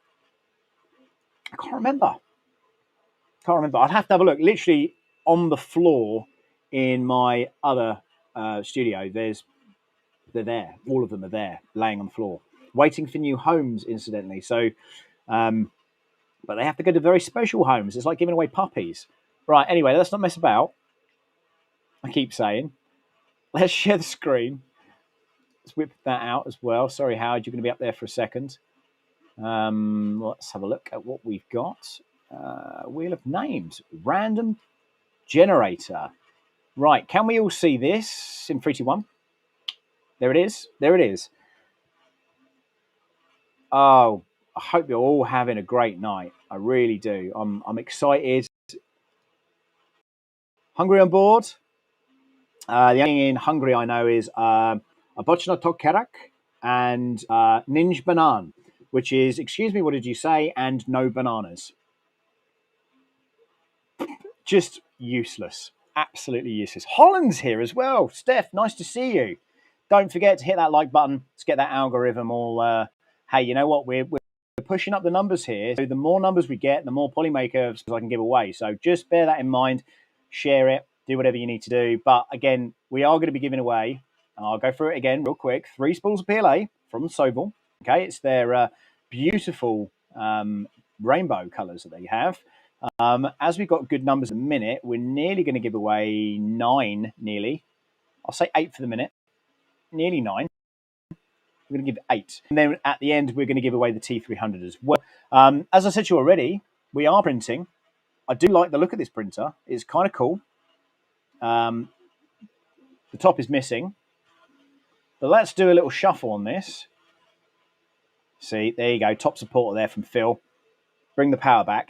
can't remember. I'd have to have a look. Literally on the floor in my other studio, they're there. All of them are there, laying on the floor, waiting for new homes, incidentally. So, but they have to go to very special homes. It's like giving away puppies. Right, anyway, let's not mess about. I keep saying. Let's share the screen. Let's whip that out as well. Sorry, Howard, you're going to be up there for a second. Let's have a look at what we've got. Wheel of names. Random generator. Right, can we all see this in 3, 2, 1? There it is. Oh, I hope you're all having a great night. I really do. I'm excited. Hungry on board? The only thing in Hungary I know is a bochna tokerak and ninj banan, which is, excuse me, what did you say? And no bananas. Just useless. Absolutely useless. Holland's here as well. Steph, nice to see you. Don't forget to hit that like button. Let's get that algorithm all. Hey, you know what? We're pushing up the numbers here. So the more numbers we get, the more polymakers I can give away. So just bear that in mind. Share it. Do whatever you need to do. But again, we are going to be giving away, and I'll go through it again real quick, 3 spools of PLA from Sobel. Okay, it's their beautiful rainbow colours that they have. As we've got good numbers a minute, we're nearly going to give away 9, nearly. I'll say 8 for the minute. Nearly 9. We're going to give 8. And then at the end, we're going to give away the T300 as well. As I said to you already, we are printing. I do like the look of this printer. It's kind of cool. The top is missing. But let's do a little shuffle on this. See, there you go. Top supporter there from Phil. Bring the power back.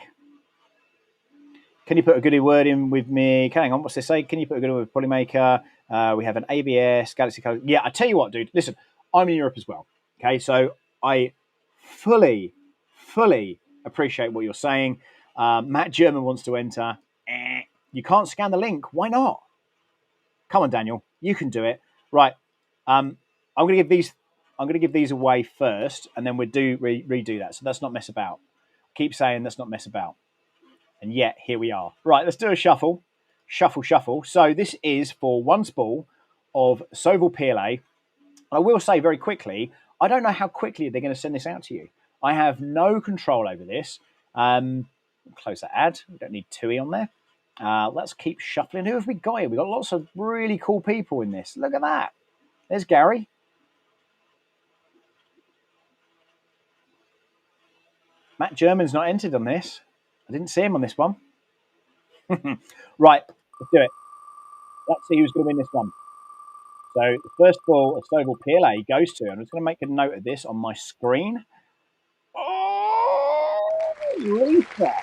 Can you put a goodie word in with me? Hang on, what's this say? Can you put a goodie word with Polymaker? We have an ABS, Galaxy Color. Yeah, I tell you what, dude. Listen, I'm in Europe as well. Okay, so I fully appreciate what you're saying. Matt German wants to enter. You can't scan the link. Why not? Come on, Daniel. You can do it. Right. I'm going to give these. I'm going to give these away first, and then we'll redo that. So let's not mess about. Keep saying let's not mess about. And yet, here we are. Right, let's do a shuffle. Shuffle. So this is for 1 spool of Sobel PLA. I will say very quickly, I don't know how quickly they're going to send this out to you. I have no control over this. Close that ad. We don't need TUI on there. Let's keep shuffling. Who have we got here? We've got lots of really cool people in this. Look at that. There's Gary. Matt German's not entered on this. I didn't see him on this one. Right, let's do it. Let's see who's going to win this one. So the first ball of Sobel PLA goes to, I'm just going to make a note of this on my screen. Oh, Lisa.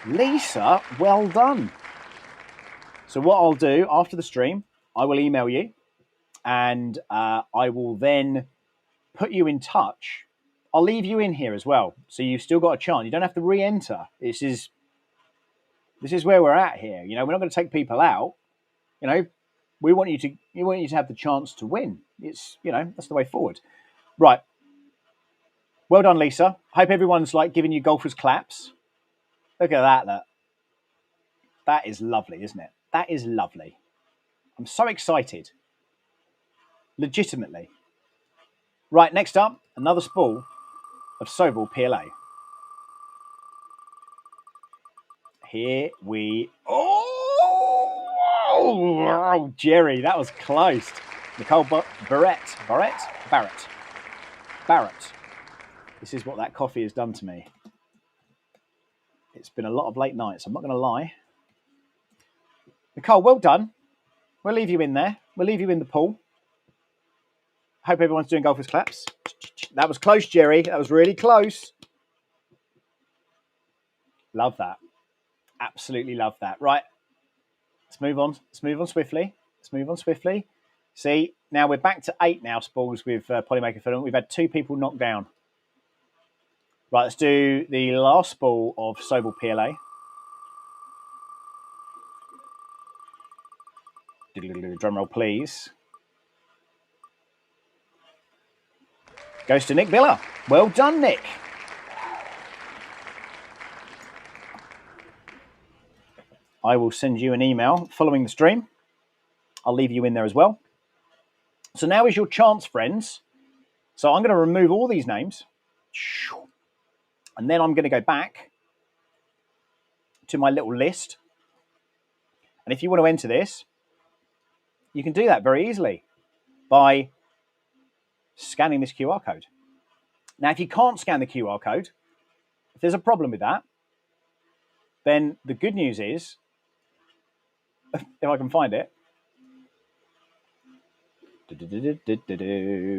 Lisa, well done. So what I'll do after the stream, I will email you, and I will then put you in touch. I'll leave you in here as well, so you've still got a chance. You don't have to re-enter. This is where we're at here. You know, we're not going to take people out. You know, we want you to have the chance to win. It's, you know, that's the way forward. Right. Well done, Lisa. Hope everyone's like giving you golfers claps. Look at that. That is lovely, isn't it? That is lovely. I'm so excited. Legitimately. Right, next up, another spool of Sobel PLA. Here we... Oh, Jerry, that was close. Nicole Barrett. This is what that coffee has done to me. It's been a lot of late nights, I'm not going to lie. Nicole, well done. We'll leave you in there. We'll leave you in the pool. Hope everyone's doing golfers claps. That was close, Jerry. That was really close. Love that. Absolutely love that. Right. Let's move on. Let's move on swiftly. See, now we're back to 8 now spools with Polymaker Filament. We've had 2 people knocked down. Right, let's do the last spool of Sobel PLA. Drum roll, please. Goes to Nick Biller. Well done, Nick. I will send you an email following the stream. I'll leave you in there as well. So now is your chance, friends. So I'm going to remove all these names. And then I'm going to go back to my little list. And if you want to enter this, you can do that very easily by scanning this QR code. Now, if you can't scan the QR code, if there's a problem with that, then the good news is, if I can find it,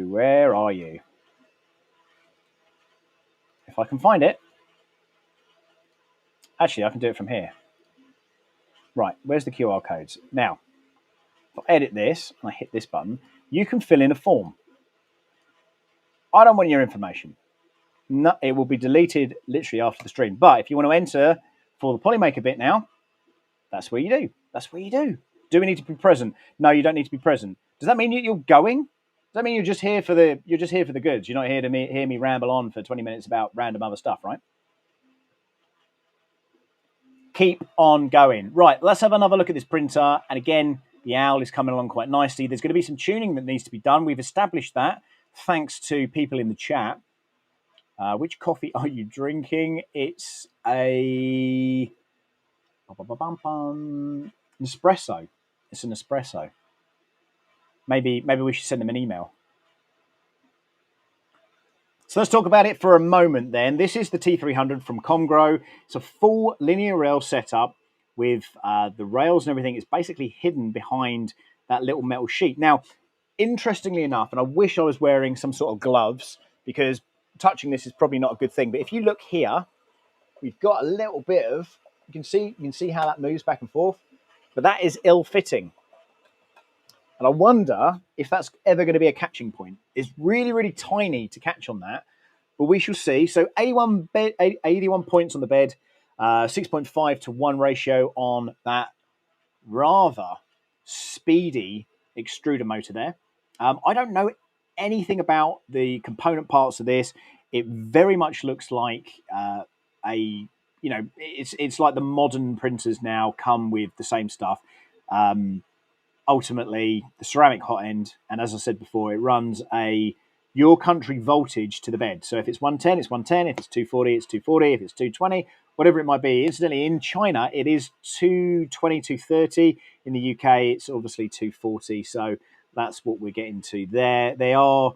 where are you? if I can find it. Actually, I can do it from here. Right, where's the QR codes? Now, if I edit this and I hit this button, you can fill in a form. I don't want your information. No, it will be deleted literally after the stream. But if you want to enter for the Polymaker bit now, that's where you do. That's where you do. Do we need to be present? No, you don't need to be present. Does that mean you're going? Does that mean you're just here for the goods? You're not here to hear me ramble on for 20 minutes about random other stuff, right? Keep on going. Right, let's have another look at this printer. And again, the owl is coming along quite nicely. There's going to be some tuning that needs to be done. We've established that thanks to people in the chat. Which coffee are you drinking? It's a Nespresso. It's an espresso. Maybe we should send them an email. So let's talk about it for a moment then. This is the T300 from Comgrow. It's a full linear rail setup with the rails and everything. It's basically hidden behind that little metal sheet. Now, interestingly enough, and I wish I was wearing some sort of gloves because touching this is probably not a good thing. But if you look here, we've got a little bit of, you can see how that moves back and forth, but that is ill-fitting. And I wonder if that's ever going to be a catching point. It's really, really tiny to catch on that, but we shall see. So 81 points on the bed, 6.5 to 1 ratio on that rather speedy extruder motor there. I don't know anything about the component parts of this. It very much looks like it's like the modern printers now come with the same stuff. Ultimately, the ceramic hot end, and as I said before, it runs a your country voltage to the bed. So if it's 110, it's 110. If it's 240, it's 240. If it's 220, whatever it might be. Incidentally, in China, it is 220, 230. In the UK, it's obviously 240. So that's what we're getting to there. They are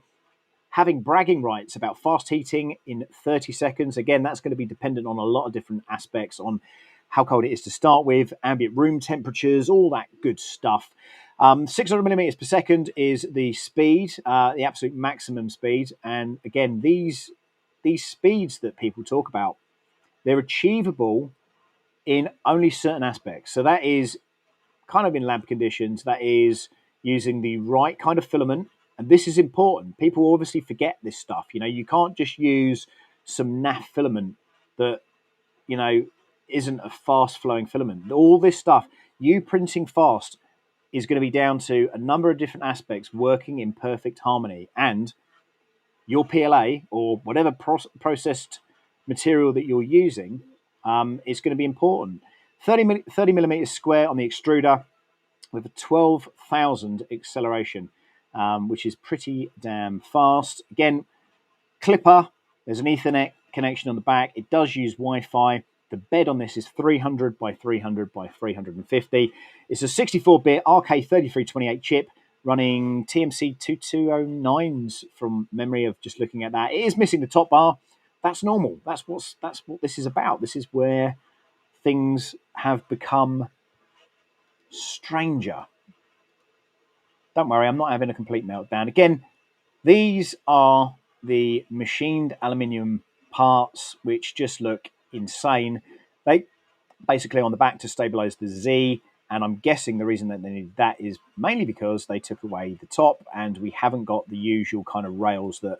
having bragging rights about fast heating in 30 seconds. Again, that's going to be dependent on a lot of different aspects, on how cold it is to start with, ambient room temperatures, all that good stuff. 600 millimeters per second is the speed, the absolute maximum speed. And again, these speeds that people talk about, they're achievable in only certain aspects. So that is kind of in lab conditions. That is using the right kind of filament. And this is important. People obviously forget this stuff. You know, you can't just use some naff filament that, you know, isn't a fast flowing filament. All this stuff, you printing fast, is going to be down to a number of different aspects working in perfect harmony. And your PLA or whatever processed material that you're using is going to be important. 30 millimeters square on the extruder with a 12,000 acceleration, which is pretty damn fast. Again, clipper, there's an Ethernet connection on the back. It does use Wi-Fi. The bed on this is 300 by 300 by 350. It's a 64-bit RK3328 chip running TMC 2209s from memory of just looking at that. It is missing the top bar. That's normal. That's what this is about. This is where things have become stranger. Don't worry, I'm not having a complete meltdown. Again, these are the machined aluminium parts, which just look insane. They basically on the back to stabilize the Z, and I'm guessing the reason that they needed that is mainly because they took away the top, and we haven't got the usual kind of rails that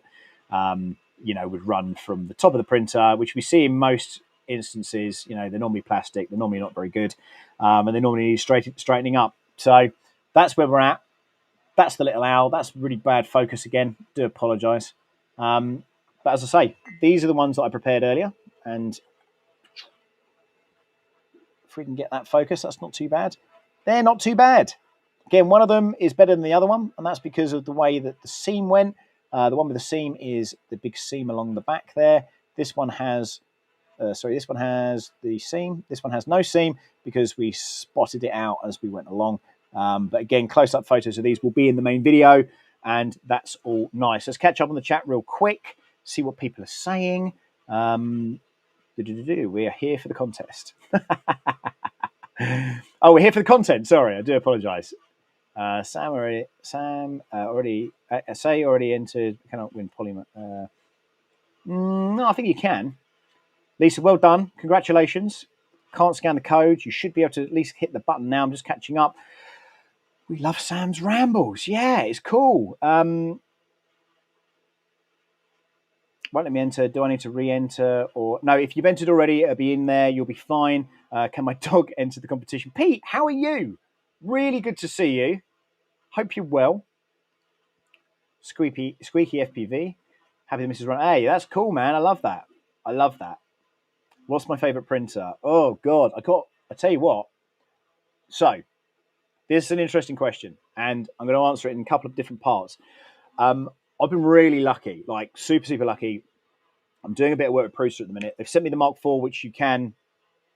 would run from the top of the printer, which we see in most instances. You know, they're normally plastic, they're normally not very good, and they normally need straightening up. So that's where we're at. That's the little owl. That's really bad focus again. Do apologise. But as I say, these are the ones that I prepared earlier. And if we can get that focus, that's not too bad. They're not too bad. Again, one of them is better than the other one, and that's because of the way that the seam went. The one with the seam is the big seam along the back there. This one has, this one has the seam. This one has no seam because we spotted it out as we went along. But again, close-up photos of these will be in the main video, and that's all nice. Let's catch up on the chat real quick, see what people are saying. We are here for the contest. Oh, we're here for the content. Sorry, I do apologise. Sam already entered. Cannot win polymer. No, I think you can. Lisa, well done. Congratulations. Can't scan the code. You should be able to at least hit the button now. I'm just catching up. We love Sam's rambles. Yeah, it's cool. Won't let me enter. Do I need to re-enter? Or no, if you've entered already, it'll be in there. You'll be fine. Can my dog enter the competition? Pete, how are you? Really good to see you. Hope you're well. Squeaky FPV. Happy the Mrs. Run. Hey, that's cool, man. I love that. I love that. What's my favorite printer? Oh God, I tell you what. So this is an interesting question, and I'm going to answer it in a couple of different parts. I've been really lucky, like super lucky. I'm doing a bit of work with Prusa at the minute. They've sent me the Mark IV, which you can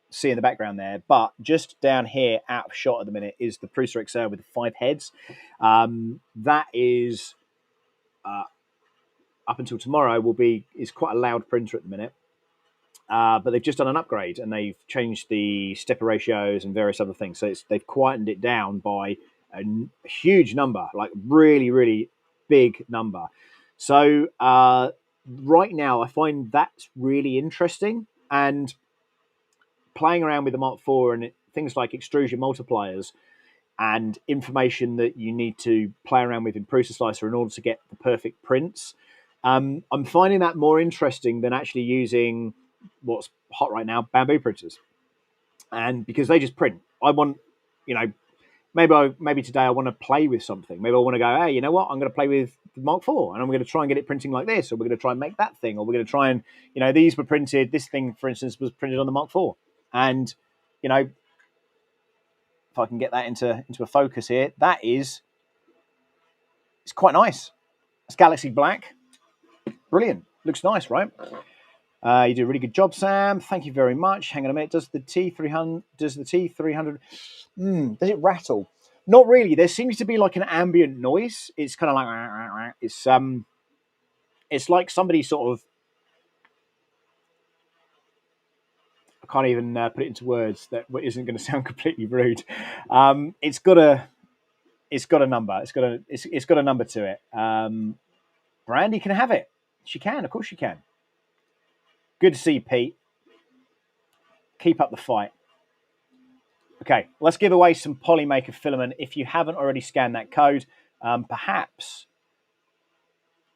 see in the background there. But just down here, out of shot at the minute, is the Prusa XL with the 5 heads. That is up until tomorrow is quite a loud printer at the minute. But they've just done an upgrade and they've changed the stepper ratios and various other things. So they've quietened it down by a huge number, like really big number. So right now, I find that's really interesting. And playing around with the Mark IV and things like extrusion multipliers and information that you need to play around with in Prusa Slicer in order to get the perfect prints. I'm finding that more interesting than actually using what's hot right now, bamboo printers. And because they just print, I want, maybe today I want to play with something. Maybe I want to go, hey, you know what? I'm going to play with the Mark IV and I'm going to try and get it printing like this, or we're going to try and make that thing, or we're going to try and, these were printed. This thing, for instance, was printed on the Mark IV. And, if I can get that into a focus here, it's quite nice. It's Galaxy Black. Brilliant. Looks nice, right? You do a really good job, Sam. Thank you very much. Hang on a minute. Does the T300 does it rattle? Not really. There seems to be like an ambient noise. It's kind of like it's like somebody sort of, I can't even put it into words that isn't going to sound completely rude. It's got a number. It's got a number to it. Brandy can have it. She can, of course she can. Good to see you, Pete. Keep up the fight. Okay, let's give away some Polymaker filament. If you haven't already scanned that code, perhaps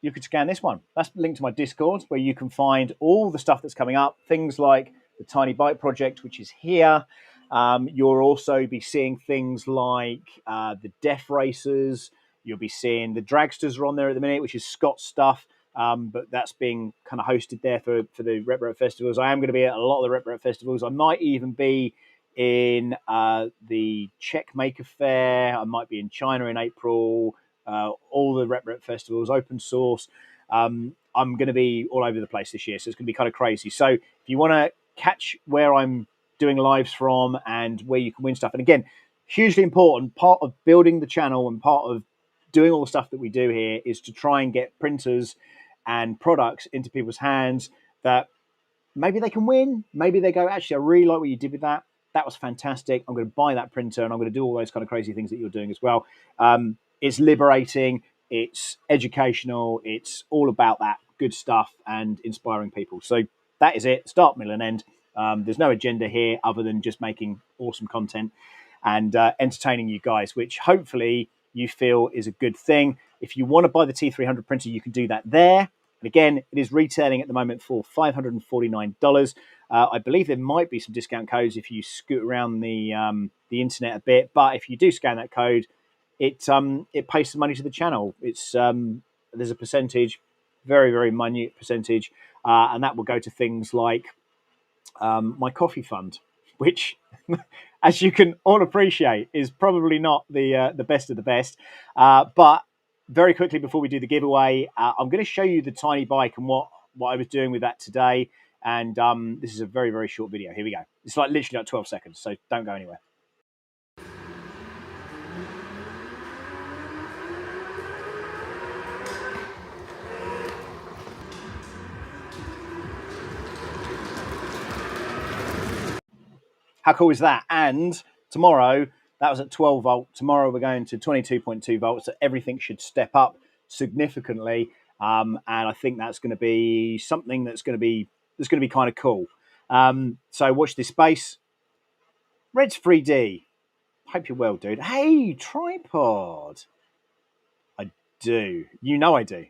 you could scan this one. That's linked to my Discord, where you can find all the stuff that's coming up. Things like the Tiny Bite project, which is here. You'll also be seeing things like the Death Racers. You'll be seeing the Dragsters are on there at the minute, which is Scott's stuff. But that's being kind of hosted there for the Rep festivals. I am going to be at a lot of the Rep festivals. I might even be in the Czech Maker Fair. I might be in China in April. All the Rep festivals, open source. I'm going to be all over the place this year, so it's going to be kind of crazy. So if you want to catch where I'm doing lives from and where you can win stuff, and again, hugely important, part of building the channel and part of doing all the stuff that we do here is to try and get printers and products into people's hands that maybe they can win. Maybe they go, actually, I really like what you did with that. That was fantastic. I'm going to buy that printer and I'm going to do all those kind of crazy things that you're doing as well. It's liberating. It's educational. It's all about that good stuff and inspiring people. So that is it. Start, middle, and end. There's no agenda here other than just making awesome content and entertaining you guys, which hopefully you feel is a good thing. If you want to buy the T300 printer, you can do that there. And again, it is retailing at the moment for $549. I believe there might be some discount codes if you scoot around the internet a bit. But if you do scan that code, it pays some money to the channel. It's there's a percentage, very minute percentage, and that will go to things like my coffee fund, which, as you can all appreciate, is probably not the best of the best. But very quickly before we do the giveaway, I'm going to show you the tiny bike and what I was doing with that today. And this is a very short video. Here we go. It's like literally like 12 seconds, so don't go anywhere. How cool is that? And tomorrow, that was at 12 volt. Tomorrow we're going to 22.2 volts. So everything should step up significantly. and I think that's going to be something that's going to be kind of cool. So watch this space. Red's 3D. Hope you're well, dude. Hey, tripod. I do. You know I do.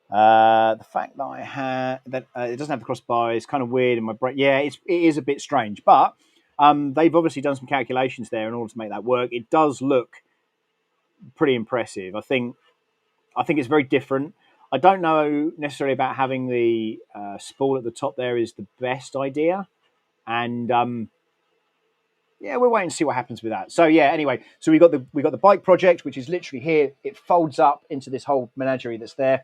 The fact that I have that it doesn't have the crossbar is kind of weird in my brain. Yeah, it is a bit strange, but they've obviously done some calculations there in order to make that work. It does look pretty impressive. I think it's very different. I don't know necessarily about having the spool at the top there is the best idea, and yeah, we'll wait and see what happens with that. So yeah, anyway, so we got the bike project, which is literally here. It folds up into this whole menagerie that's there.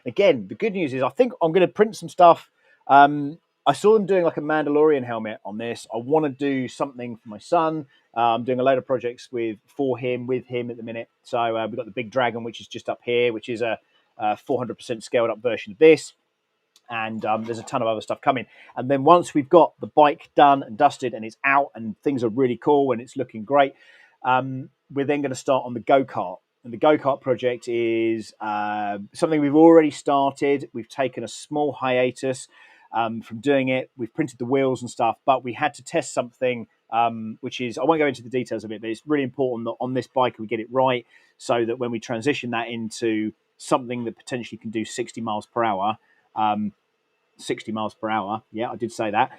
Again, the good news is I think I'm going to print some stuff. I saw them doing like a Mandalorian helmet on this. I want to do something for my son. I'm doing a load of projects with him at the minute. So we've got the big dragon, which is just up here, which is a 400% scaled up version of this. And there's a ton of other stuff coming. And then once we've got the bike done and dusted and it's out and things are really cool and it's looking great, we're then going to start on the go-kart. And the go-kart project is something we've already started. We've taken a small hiatus from doing it. We've printed the wheels and stuff, but we had to test something, which is, I won't go into the details of it, but it's really important that on this bike we get it right so that when we transition that into something that potentially can do 60 miles per hour, 60 miles per hour. Yeah, I did say that.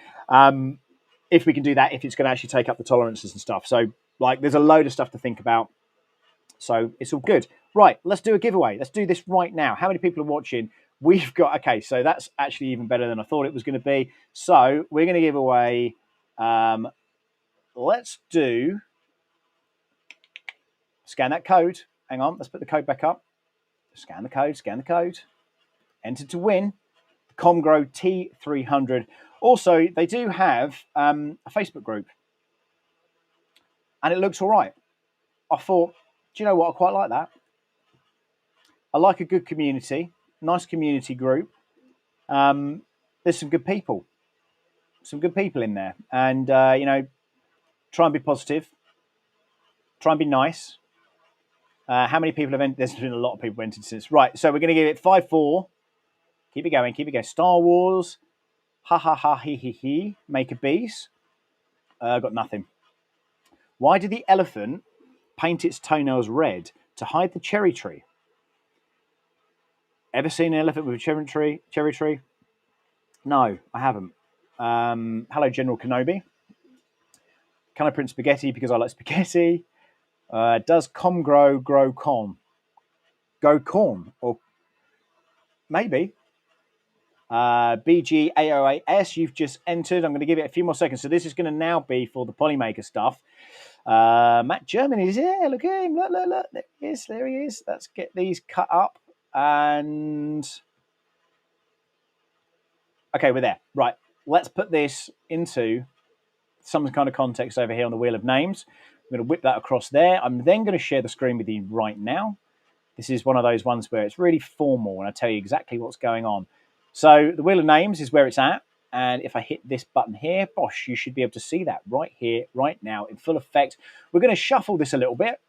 If we can do that, if it's going to actually take up the tolerances and stuff. So, like, there's a load of stuff to think about. So it's all good. Right, let's do a giveaway. Let's do this right now. How many people are watching? We've got, okay, so that's actually even better than I thought it was going to be. So we're going to give away, let's do, scan that code. Hang on, let's put the code back up. Scan the code. Enter to win. Comgrow T300. Also, they do have a Facebook group, and it looks all right. I thought, do you know what? I quite like that. I like a good community, nice community group. There's some good people in there, and try and be positive, try and be nice. How many people have entered? There's been a lot of people entered since. Right, so we're going to give it 5-4. Keep it going. Star Wars. Ha ha ha he he he. Make a bees. Got nothing. Why did the elephant paint its toenails red to hide the cherry tree? Ever seen an elephant with a cherry tree? No, I haven't. Hello, General Kenobi. Can I print spaghetti because I like spaghetti? Does Comgrow grow corn? Go corn? Or maybe. BGAOAS, you've just entered. I'm going to give it a few more seconds. So this is going to now be for the Polymaker stuff. Matt German is here. Look at him. Look. There he is. Let's get these cut up. And okay, we're there. Right. Let's put this into some kind of context over here on the wheel of names. I'm going to whip that across there. I'm then going to share the screen with you right now. This is one of those ones where it's really formal and I tell you exactly what's going on. So the wheel of names is where it's at. And if I hit this button here, bosh, you should be able to see that right here, right now, in full effect. We're going to shuffle this a little bit.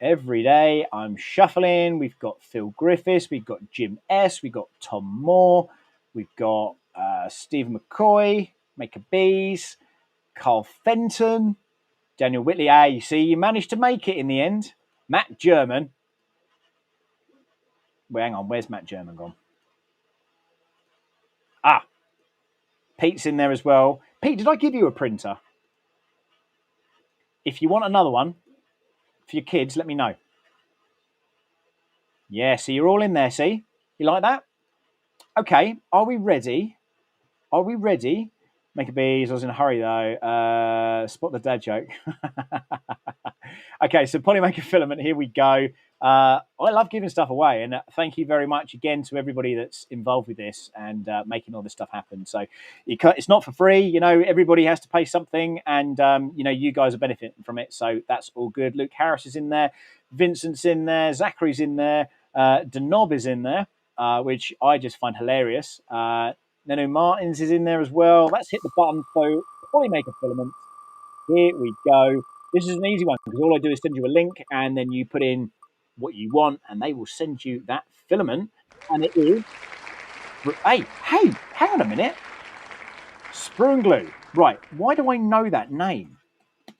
Every day I'm shuffling. We've got Phil Griffiths. We've got Jim S. We've got Tom Moore. We've got Steve McCoy, Maker Bees, Carl Fenton, Daniel Whitley. You see, you managed to make it in the end. Matt German. Well, hang on, where's Matt German gone? Pete's in there as well. Pete, did I give you a printer? If you want another one for your kids, let me know. Yeah, see, you're all in there, see? You like that? Okay, are we ready? Make a bees. I was in a hurry, though. Spot the dad joke. Okay, so Polymaker Filament, here we go. I love giving stuff away, and thank you very much again to everybody that's involved with this and making all this stuff happen. So it's not for free, everybody has to pay something, and you guys are benefiting from it, so that's all good. Luke Harris is in there, Vincent's in there, Zachary's in there, Denob is in there, which I just find hilarious. Nano Martins is in there as well. Let's hit the button. So Polymaker Filament, here we go. This is an easy one because all I do is send you a link and then you put in what you want, and they will send you that filament. And it is, hey, hang on a minute, Sprue and Glue. Right, why do I know that name?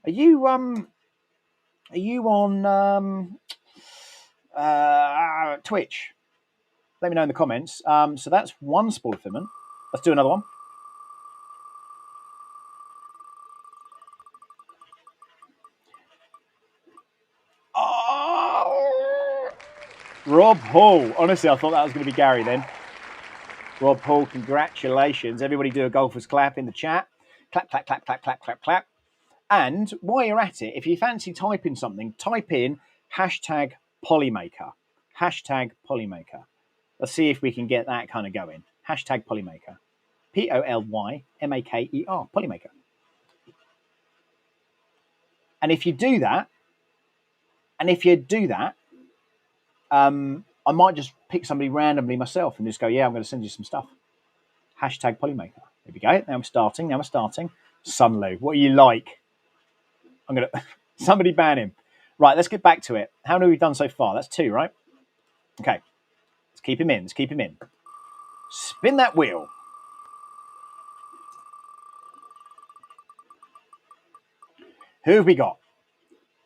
Are you on Twitch? Let me know in the comments. So that's one spool of filament. Let's do another one. Oh, Rob Hall. Honestly, I thought that was going to be Gary then. Rob Hall, congratulations. Everybody do a golfer's clap in the chat. Clap, clap, clap, clap, clap, clap, clap. And while you're at it, if you fancy typing something, type in hashtag Polymaker. Hashtag Polymaker. Let's see if we can get that kind of going. Hashtag Polymaker. Polymaker. Polymaker. And if you do that, I might just pick somebody randomly myself and just go, yeah, I'm going to send you some stuff. Hashtag Polymaker. There we go. Now we're starting. Sunlu, what are you like? I'm going to... Somebody ban him. Right, let's get back to it. How many have we done so far? That's 2, right? Okay. Let's keep him in. Spin that wheel. Who have we got?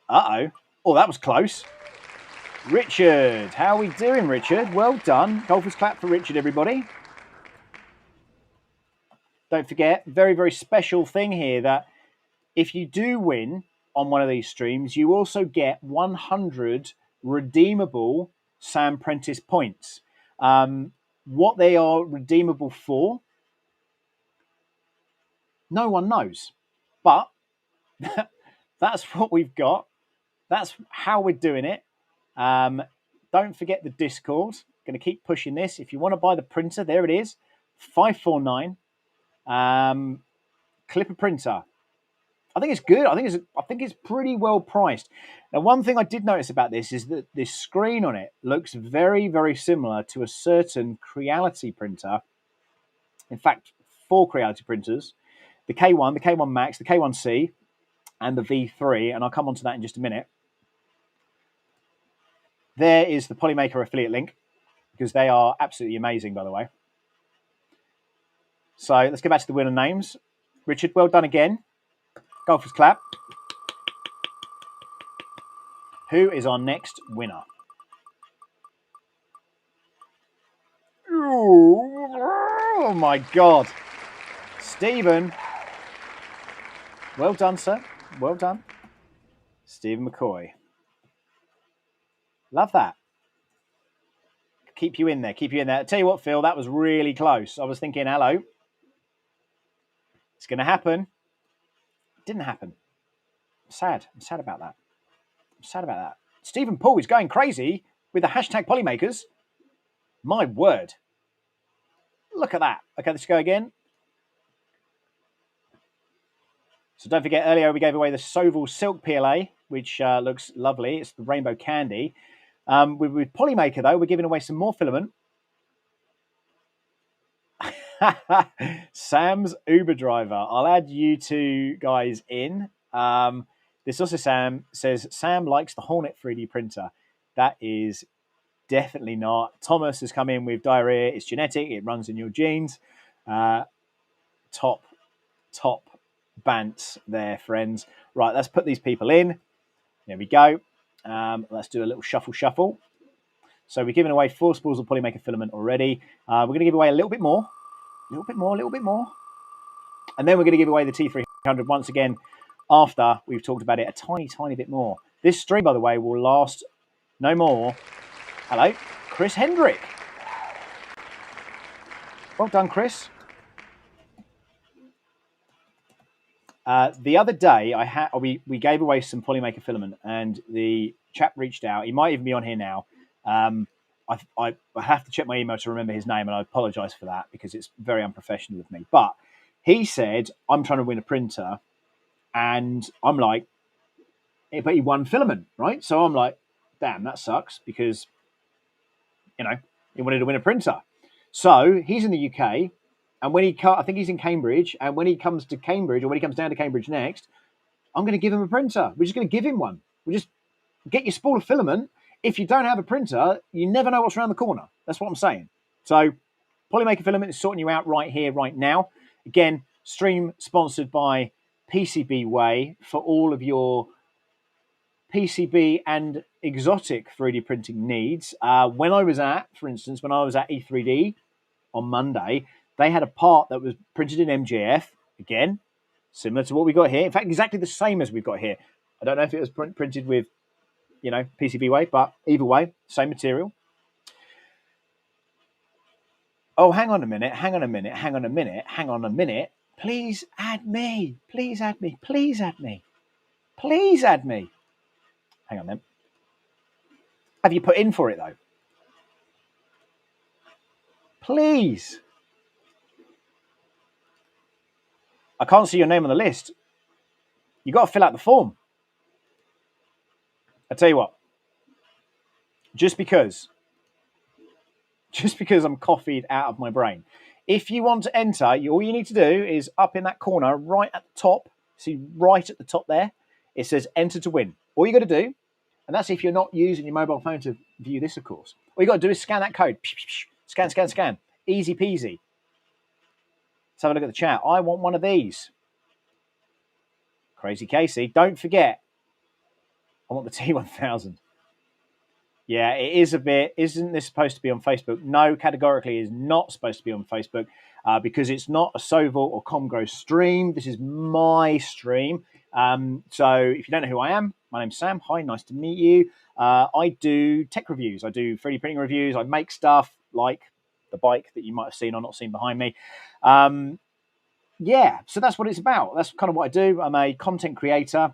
Uh-oh. Oh, that was close. Richard. How are we doing, Richard? Well done. Golfer's clap for Richard, everybody. Don't forget, very, very special thing here that if you do win on one of these streams, you also get 100 redeemable Sam Prentice points. What they are redeemable for, no one knows. But that's what we've got. That's how we're doing it. Don't forget the Discord. Going to keep pushing this. If you want to buy the printer, there it is. 549. Clipper printer. I think it's good. I think it's pretty well priced. Now, one thing I did notice about this is that this screen on it looks very, very similar to a certain Creality printer. In fact, 4 Creality printers: the K1, the K1 Max, the K1C, and the V3. And I'll come on to that in just a minute. There is the Polymaker affiliate link, because they are absolutely amazing, by the way. So let's get back to the winner names. Richard, well done again. Golfer's clap. Who is our next winner? Oh my God. Stephen. Well done, sir. Well done. Stephen McCoy. Love that. Keep you in there. I'll tell you what, Phil, that was really close. I was thinking, hello. It's going to happen. It didn't happen. I'm sad about that. Stephen Paul is going crazy with the hashtag Polymakers. My word. Look at that. Okay, let's go again. So don't forget, earlier we gave away the Soval Silk PLA, which looks lovely. It's the rainbow candy. With Polymaker, though, we're giving away some more filament. Sam's Uber driver. I'll add you two guys in. This also Sam says, Sam likes the Hornet 3D printer. That is definitely not. Thomas has come in with diarrhea. It's genetic. It runs in your genes. Top bants there, friends. Right, let's put these people in. There we go. Let's do a little shuffle. So we're giving away 4 spools of Polymaker filament already. We're going to give away a little bit more. And then we're going to give away the T300 once again after we've talked about it a tiny bit more. This stream, by the way, will last no more. Hello, Chris Hendrick. Well done, Chris. The other day, we gave away some Polymaker filament, and the chap reached out. He might even be on here now. I have to check my email to remember his name, and I apologise for that because it's very unprofessional of me. But he said, I'm trying to win a printer, and I'm like, but he won filament, right? So I'm like, damn, that sucks because, he wanted to win a printer. So he's in the UK, and when I think he's in Cambridge, and when he comes to Cambridge, or when he comes down to Cambridge next, I'm going to give him a printer. We're just going to give him one. We just get your spool of filament. if you don't have a printer, you never know what's around the corner. That's what I'm saying. So Polymaker Filament is sorting you out right here, right now. Again, stream sponsored by PCB Way for all of your PCB and exotic 3D printing needs. For instance, when I was at E3D on Monday, they had a part that was printed in MJF. Again, similar to what we got here. In fact, exactly the same as we've got here. I don't know if it was printed with, PCB Way, but either way, same material. Oh, hang on a minute. Please add me. Please add me. Hang on then. Have you put in for it though? Please. I can't see your name on the list. You got to fill out the form. I tell you what. Just because I'm coffeeed out of my brain. If you want to enter, all you need to do is up in that corner, right at the top. See, right at the top there, it says enter to win. All you got to do, and that's if you're not using your mobile phone to view this, of course. All you got to do is scan that code. Scan. Easy peasy. Let's have a look at the chat. I want one of these. Crazy Casey. Don't forget, I want the T1000. Yeah, it is a bit. Isn't this supposed to be on Facebook? No, categorically is not supposed to be on Facebook because it's not a Soval or Comgrow stream. This is my stream. So if you don't know who I am, my name's Sam. Hi, nice to meet you. I do tech reviews. I do 3D printing reviews. I make stuff like the bike that you might have seen or not seen behind me. Yeah, so that's what it's about. That's kind of what I do. I'm a content creator.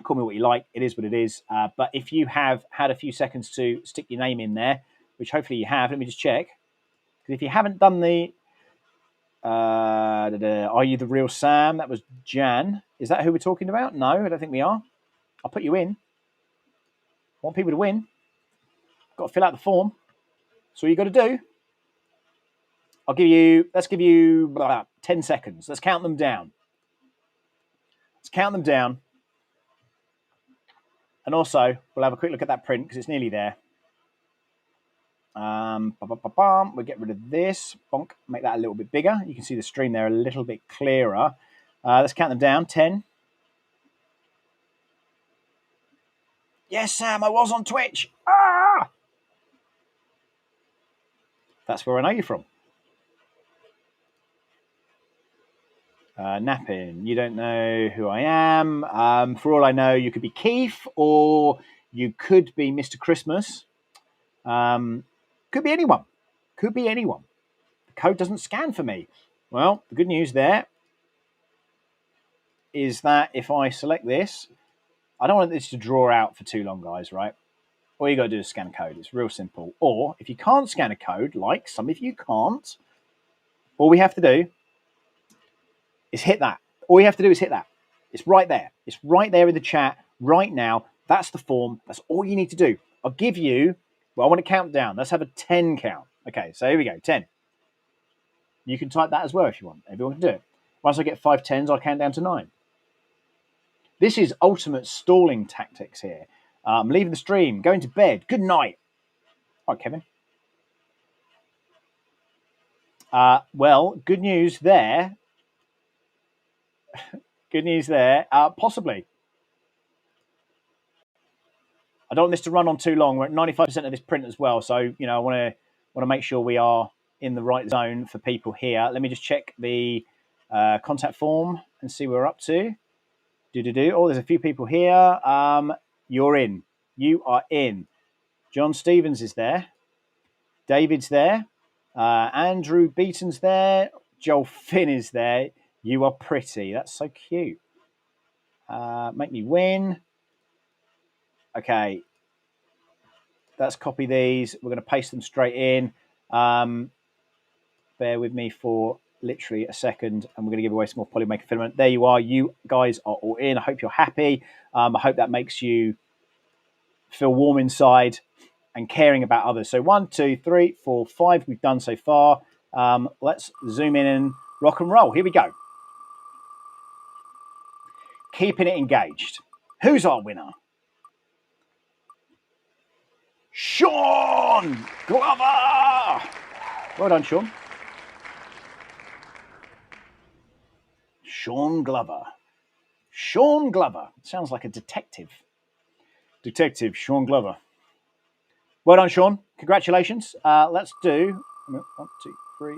Call me what you like. It is what it is. But if you have had a few seconds to stick your name in there, which hopefully you have, let me just check. Because if you haven't done the Are You the Real Sam? That was Jan. Is that who we're talking about? No, I don't think we are. I'll put you in. I want people to win. Got to fill out the form. That's all you got to do. Let's give you 10 seconds. Let's count them down. And also, we'll have a quick look at that print because it's nearly there. We'll get rid of this. Bonk. Make that a little bit bigger. You can see the stream there a little bit clearer. Let's count them down. 10. Yes, Sam, I was on Twitch. Ah! That's where I know you from. Napping. You don't know who I am. For all I know, you could be Keith or you could be Mr. Christmas. Could be anyone. The code doesn't scan for me. Well, the good news there is that if I select this, I don't want this to draw out for too long, guys, right? All you got to do is scan a code. It's real simple. Or if you can't scan a code, like some of you can't, all we have to do is hit that. All you have to do is hit that. It's right there. It's right there in the chat right now. That's the form. That's all you need to do. I'll give you, I want to count down. Let's have a 10 count. Okay, so here we go, 10. You can type that as well if you want. Everyone can do it. Once I get 5 10s, I'll count down to 9. This is ultimate stalling tactics here. I'm leaving the stream, going to bed. Good night. All right, Kevin. Well, good news there. Possibly. I don't want this to run on too long. We're at 95% of this print as well, so I want to make sure we are in the right zone for people here. Let me just check the contact form and see where we're up to. Oh, there's a few people here. You're in. You are in. John Stevens is there. David's there. Andrew Beaton's there. Joel Finn is there. You are pretty. That's so cute. Make me win. Okay. Let's copy these. We're going to paste them straight in. Bear with me for literally a second, and we're going to give away some more Polymaker filament. There you are. You guys are all in. I hope you're happy. I hope that makes you feel warm inside and caring about others. So 1, 2, 3, 4, 5 we've done so far. Let's zoom in and rock and roll. Here we go. Keeping it engaged. Who's our winner? Sean Glover. Well done, Sean. Sean Glover. Sean Glover. Sounds like a detective. Detective Sean Glover. Well done, Sean. Congratulations. Let's do 1, 2, 3,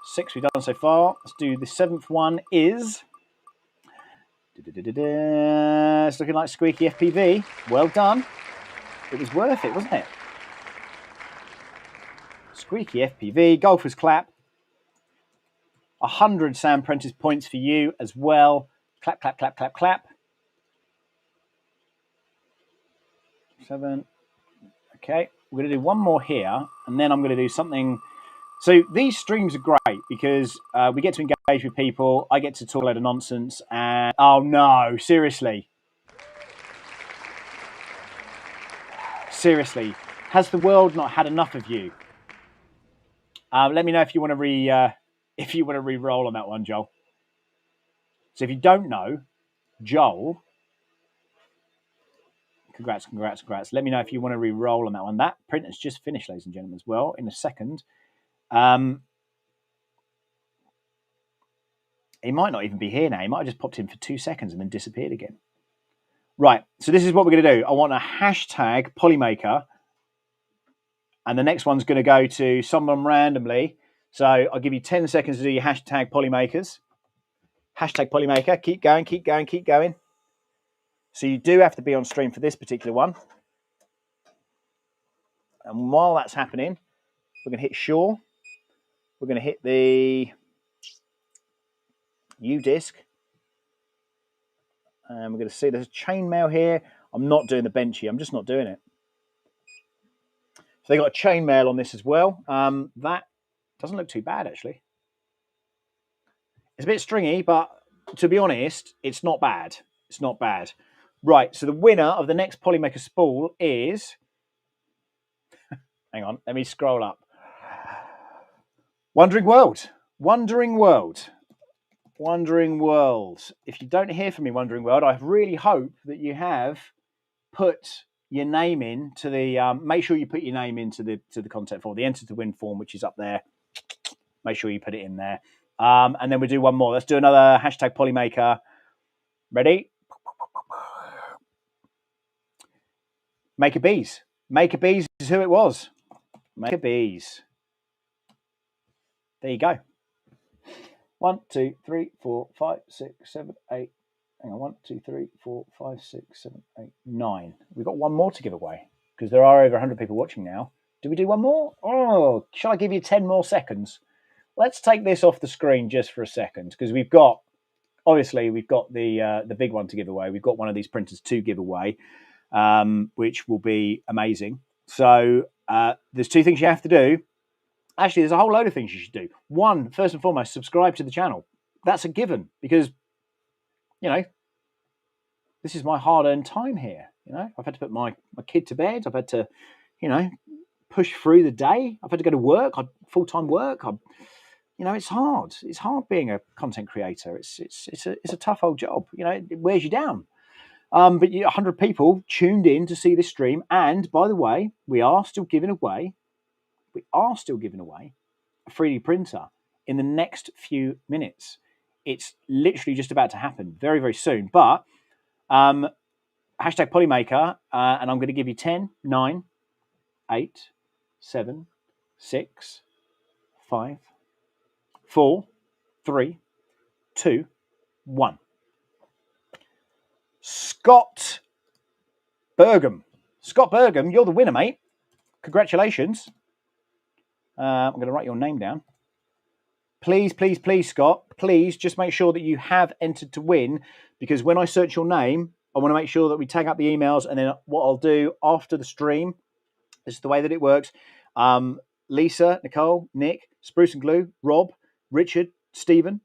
6 we've done so far. Let's do the 7th one is... It's looking like Squeaky FPV. Well done. It was worth it, wasn't it? Squeaky FPV. Golfers clap. 100 Sam Prentice points for you as well. Clap, clap, clap, clap, clap. 7. Okay, we're going to do one more here, and then I'm going to do something. So these streams are great because we get to engage with people. I get to talk a load of nonsense. And oh no, seriously. Seriously, has the world not had enough of you? Let me know if you want to re-roll on that one, Joel. So if you don't know, Joel, congrats. Let me know if you want to re-roll on that one. That print has just finished, ladies and gentlemen, as well. In a second, he might not even be here now. He might have just popped in for 2 seconds and then disappeared again. Right. So this is what we're going to do. I want a hashtag Polymaker, and the next one's going to go to someone randomly. So I'll give you 10 seconds to do your hashtag Polymakers. Hashtag Polymaker. Keep going, keep going, keep going. So you do have to be on stream for this particular one. And while that's happening, we're going to hit Shaw. We're going to hit the U disc. And we're going to see there's a chainmail here. I'm not doing the benchy. I'm just not doing it. So they got a chainmail on this as well. That doesn't look too bad, actually. It's a bit stringy, but to be honest, it's not bad. It's not bad. Right, so the winner of the next Polymaker spool is... Hang on, let me scroll up. Wandering World. Wandering World. Wandering World. If you don't hear from me, Wandering World, I really hope that you have put your name in to the... make sure you put your name into the content form, the Enter to Win form, which is up there. Make sure you put it in there. And then we'll do one more. Let's do another hashtag Polymaker. Ready? Make a Bees. Make a Bees is who it was. Make a Bees. There you go. 1, 2, 3, 4, 5, 6, 7, 8. Hang on. 1, 2, 3, 4, 5, 6, 7, 8, 9. We've got one more to give away because there are over 100 people watching now. Do we do one more? Oh, shall I give you 10 more seconds? Let's take this off the screen just for a second because we've got the big one to give away. We've got one of these printers to give away, which will be amazing. So there's 2 things you have to do. Actually, there's a whole load of things you should do. One, first and foremost, subscribe to the channel. That's a given because, this is my hard-earned time here. I've had to put my kid to bed. I've had to, push through the day. I've had to go to work, full-time work. It's hard. It's hard being a content creator. It's a tough old job. It wears you down. But 100 people tuned in to see this stream. And by the way, we are still giving away a 3D printer in the next few minutes. It's literally just about to happen very, very soon. But hashtag Polymaker, and I'm going to give you 10, 9, 8, 7, 6, 5, 4, 3, 2, 1. Scott Burgum. Scott Burgum, you're the winner, mate. Congratulations. I'm going to write your name down. Please, please, please, Scott, please just make sure that you have entered to win because when I search your name, I want to make sure that we tag up the emails and then what I'll do after the stream, this is the way that it works. Lisa, Nicole, Nick, Spruce and Glue, Rob, Richard, Stephen,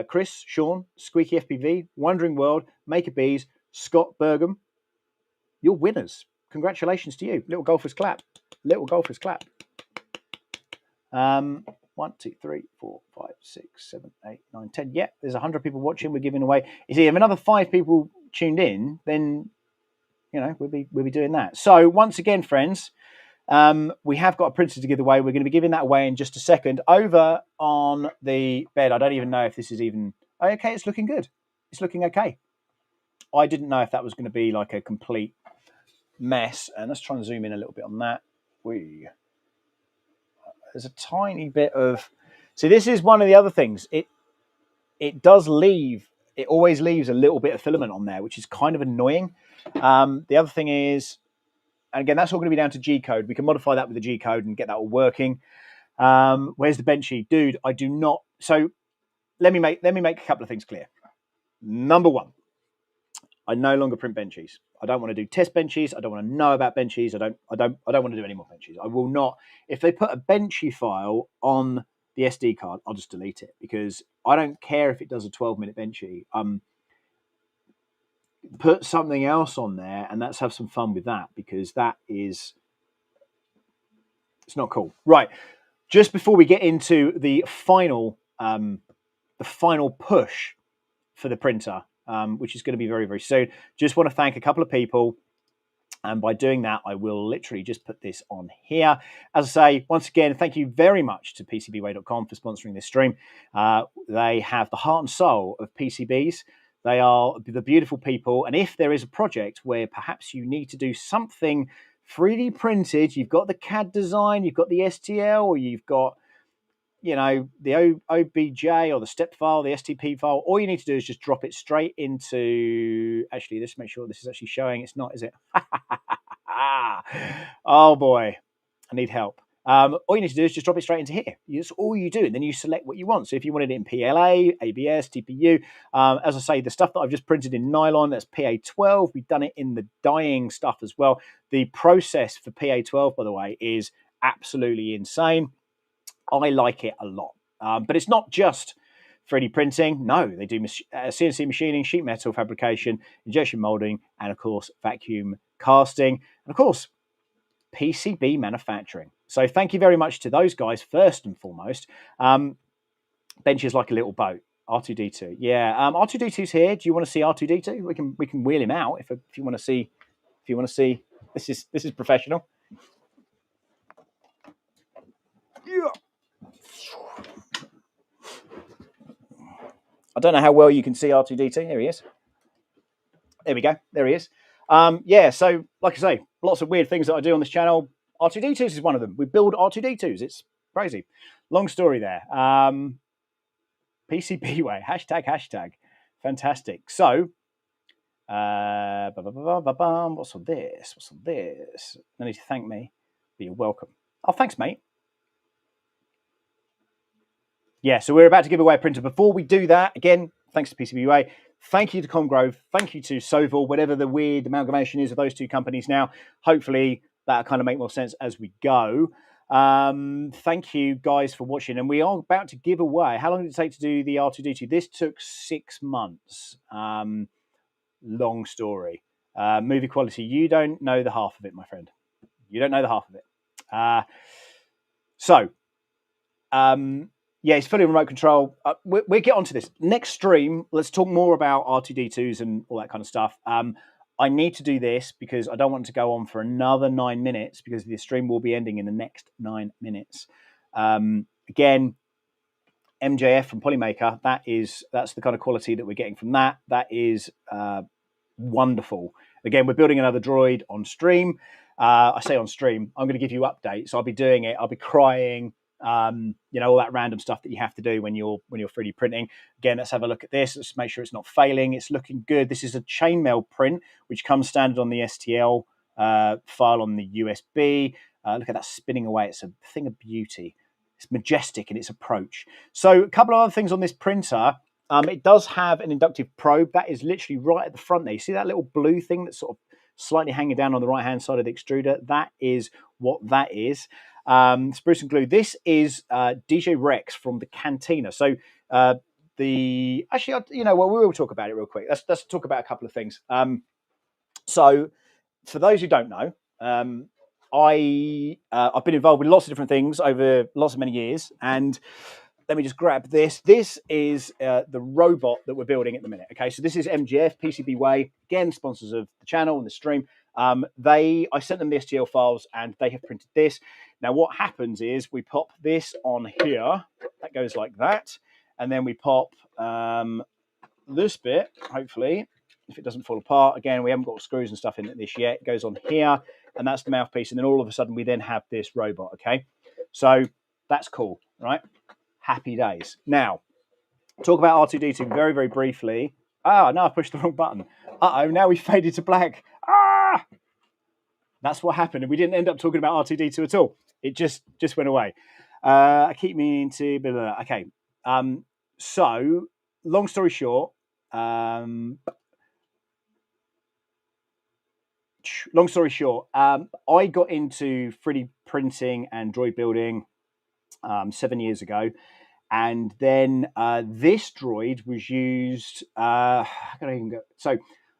Chris, Sean, Squeaky FPV, Wandering World, Maker Bees, Scott Burgum. You're winners. Congratulations to you. Little golfers clap. Little golfers clap. 1, 2, 3, 4, 5, 6, 7, 8, 9, 10. Yeah, there's 100 people watching. We're giving away. You see, if another 5 people tuned in, then we'll be doing that. So once again, friends, we have got a printer to give away. We're going to be giving that away in just a second. Over on the bed, I don't even know if this is even okay. It's looking good. It's looking okay. I didn't know if that was going to be like a complete mess. And let's try and zoom in a little bit on that. There's a tiny bit of. See, this is one of the other things. It does leave. It always leaves a little bit of filament on there, which is kind of annoying. The other thing is, and again, that's all going to be down to G code. We can modify that with the G code and get that all working. Where's the Benchy, dude? I do not. So let me make a couple of things clear. Number one, I no longer print benchies. I don't want to do test benchies. I don't want to know about benchies. I don't want to do any more benchies. I will not. If they put a benchy file on the SD card, I'll just delete it because I don't care if it does a 12-minute benchy. Put something else on there and let's have some fun with that because it's not cool. Right. Just before we get into the final push for the printer, which is going to be very, very soon, just want to thank a couple of people. And by doing that, I will literally just put this on here. As I say, once again, thank you very much to PCBWay.com for sponsoring this stream. They have the heart and soul of PCBs. They are the beautiful people. And if there is a project where perhaps you need to do something 3D printed, you've got the CAD design, you've got the STL, or you've got, the OBJ or the step file, the STP file, all you need to do is just drop it straight into, actually, let's make sure this is actually showing. It's not, is it? Oh boy, I need help. All you need to do is just drop it straight into here. That's all you do. And then you select what you want. So if you wanted it in PLA, ABS, TPU, as I say, the stuff that I've just printed in nylon, that's PA12. We've done it in the dyeing stuff as well. The process for PA12, by the way, is absolutely insane. I like it a lot. But it's not just 3D printing. No, they do CNC machining, sheet metal fabrication, injection molding, and of course, vacuum casting. And of course, PCB manufacturing. So thank you very much to those guys, first and foremost. Bench is like a little boat. R2D2. Yeah, R2D2's here. Do you want to see R2D2? We can wheel him out if you want to see. If you want to see, this is professional. Yeah. I don't know how well you can see R2D2. Here he is. There we go. There he is. So like I say, lots of weird things that I do on this channel. R2D2s is one of them. We build R2D2s. It's crazy. Long story there. PCBWay. Hashtag. Fantastic. So, what's on this? No need to thank me, but you're welcome. Oh, thanks, mate. Yeah, so we're about to give away a printer. Before we do that, again, thanks to PCBWay. Thank you to Comgrow. Thank you to Soval, whatever the weird amalgamation is of those two companies now. Hopefully that'll kind of make more sense as we go. Thank you guys for watching. And we are about to give away. How long did it take to do the R2D2? This took 6 months. Long story. Movie quality. You don't know the half of it, my friend. You don't know the half of it. Yeah, it's fully remote control. We'll get onto this. Next stream, let's talk more about R2D2s and all that kind of stuff. I need to do this because I don't want to go on for another 9 minutes because the stream will be ending in the next 9 minutes. Again, MJF from Polymaker, that's the kind of quality that we're getting from that. That is wonderful. Again, we're building another droid on stream. I say on stream, I'm going to give you updates. I'll be doing it. I'll be crying. All that random stuff that you have to do when you're 3D printing. Again, let's have a look at this. Let's make sure it's not failing. It's looking good. This is a chainmail print, which comes standard on the STL file on the USB. Look at that spinning away. It's a thing of beauty. It's majestic in its approach. So a couple of other things on this printer. It does have an inductive probe. That is literally right at the front there. You see that little blue thing that's sort of slightly hanging down on the right-hand side of the extruder? That is what that is. Spruce and glue. This is DJ Rex from the Cantina. So we will talk about it real quick. Let's talk about a couple of things. So for those who don't know, I've been involved with lots of different things over lots of many years, and let me just grab this. This is the robot that we're building at the minute. Okay, so this is MGF PCBWay, again sponsors of the channel and the stream. I sent them the STL files and they have printed this. Now what happens is we pop this on here, that goes like that, and then we pop this bit, hopefully, if it doesn't fall apart. Again, we haven't got screws and stuff in this yet. It goes on here, and that's the mouthpiece, and then all of a sudden we then have this robot, okay? So that's cool, right? Happy days. Now, talk about R2-D2 very, very briefly. No, I pushed the wrong button. Now we faded to black. That's what happened, and we didn't end up talking about R2-D2 at all. It just went away. I keep meaning to... Blah, blah, blah. Okay. So, long story short... I got into 3D printing and droid building 7 years ago. And then this droid was used... how can I even go? So,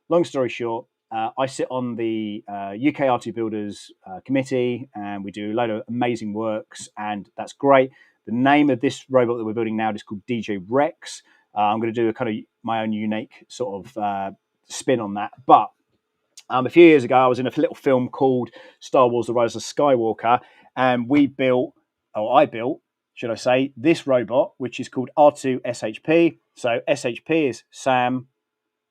long story short, I sit on the UK R2 Builders committee, and we do a load of amazing works, and that's great. The name of this robot that we're building now is called DJ Rex. I'm going to do a kind of my own unique sort of spin on that. But a few years ago, I was in a little film called Star Wars: The Rise of Skywalker, and I built, should I say, this robot, which is called R2 SHP. So SHP is Sam,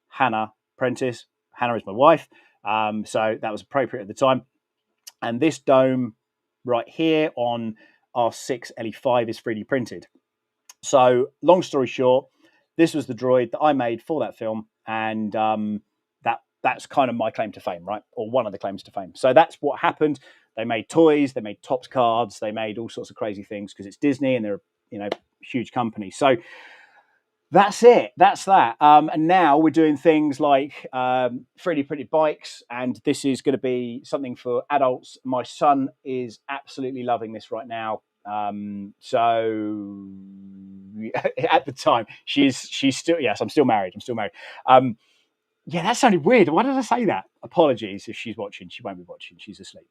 Hannah, Prentice. Hannah is my wife. So that was appropriate at the time. And this dome right here on R6 LE5 is 3D printed. So long story short, this was the droid that I made for that film. And that's kind of my claim to fame, right? Or one of the claims to fame. So that's what happened. They made toys, they made Topps cards, they made all sorts of crazy things because it's Disney and they're a huge company. So that's it. That's that. And now we're doing things like 3D printed bikes, and this is going to be something for adults. My son is absolutely loving this right now. So at the time, she's still, yes, I'm still married. Yeah, that sounded weird. Why did I say that? Apologies if she's watching. She won't be watching. She's asleep.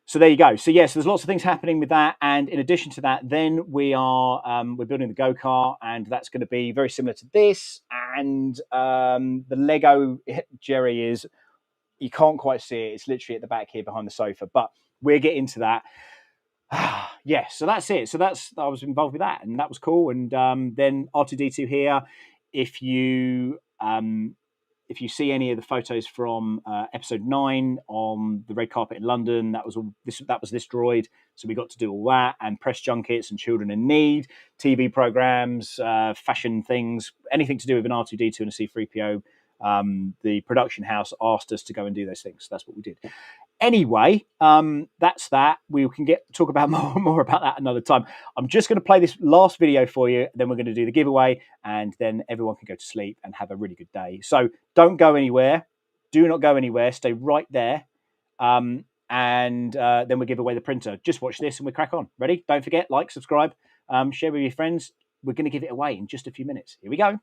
So there you go. So yes, there's lots of things happening with that. And in addition to that, then we're building the go-kart, and that's going to be very similar to this. And the Lego Jerry is, you can't quite see it. It's literally at the back here behind the sofa, but we'll get into that. Yeah, so that's it. So I was involved with that, and that was cool. And then R2-D2 here. If you see any of the photos from episode 9 on the red carpet in London, that was this droid. So we got to do all that, and press junkets and children in need, TV programs, fashion things, anything to do with an R2-D2 and a C-3PO. The production house asked us to go and do those things. So that's what we did. Anyway, that's that. We can talk about more about that another time. I'm just going to play this last video for you. Then we're going to do the giveaway, and then everyone can go to sleep and have a really good day. So don't go anywhere. Do not go anywhere. Stay right there. And then we'll give away the printer. Just watch this and we'll crack on. Ready? Don't forget, like, subscribe, share with your friends. We're going to give it away in just a few minutes. Here we go.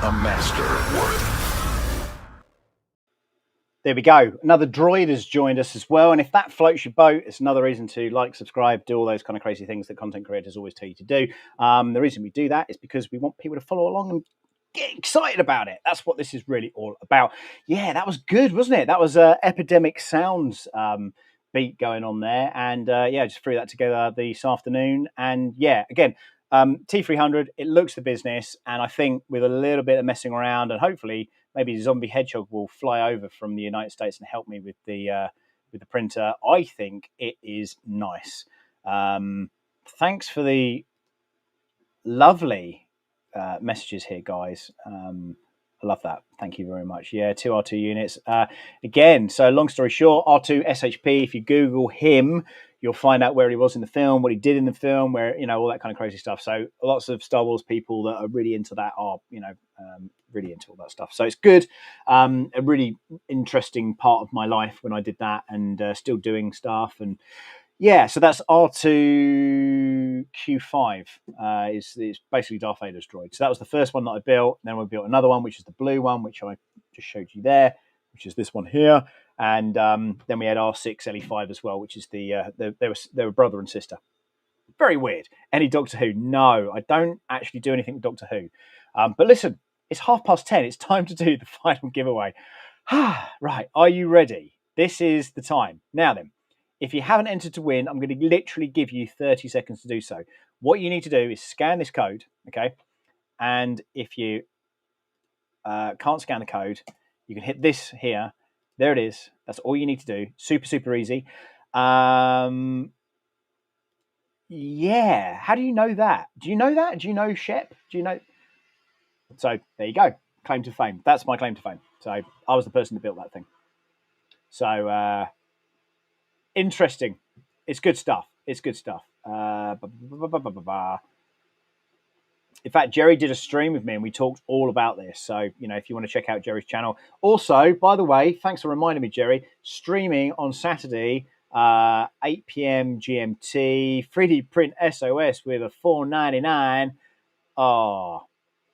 A master worth. There we go. Another droid has joined us as well. And if that floats your boat, it's another reason to like, subscribe, do all those kind of crazy things that content creators always tell you to do. The reason we do that is because we want people to follow along and get excited about it. That's what this is really all about. Yeah, that was good, wasn't it? That was Epidemic Sounds beat going on there. And yeah, just threw that together this afternoon. And yeah, again, T300, it looks the business. And I think with a little bit of messing around and hopefully maybe Zombie Hedgehog will fly over from the United States and help me with the printer. I think it is nice. Thanks for the lovely messages here, guys. I love that. Thank you very much. Yeah, 2R2 units. Again, so long story short, R2 SHP, if you Google him, you'll find out where he was in the film, what he did in the film, where, you know, all that kind of crazy stuff. So lots of Star Wars people that are really into that are, you know, really into all that stuff. So it's good. A really interesting part of my life when I did that, and still doing stuff. And yeah, so that's R2Q5 is basically Darth Vader's droid. So that was the first one that I built. Then we built another one, which is the blue one, which I just showed you there, which is this one here. And then we had R6 LE5 as well, which is they were brother and sister. Very weird. Any Doctor Who? No, I don't actually do anything with Doctor Who. But listen, it's 10:30. It's time to do the final giveaway. Right, are you ready? This is the time. Now then, if you haven't entered to win, I'm going to literally give you 30 seconds to do so. What you need to do is scan this code, okay? And if you can't scan the code, you can hit this here. There it is. That's all you need to do. Super, super easy. Yeah. How do you know that? Do you know that? Do you know Shep? Do you know? So there you go. Claim to fame. That's my claim to fame. So I was the person that built that thing. So interesting. It's good stuff. It's good stuff. In fact, Jerry did a stream with me and we talked all about this. So, you know, if you want to check out Jerry's channel. Also, by the way, thanks for reminding me, Jerry, streaming on Saturday, 8 p.m. GMT, 3D print SOS with a $4.99. Oh,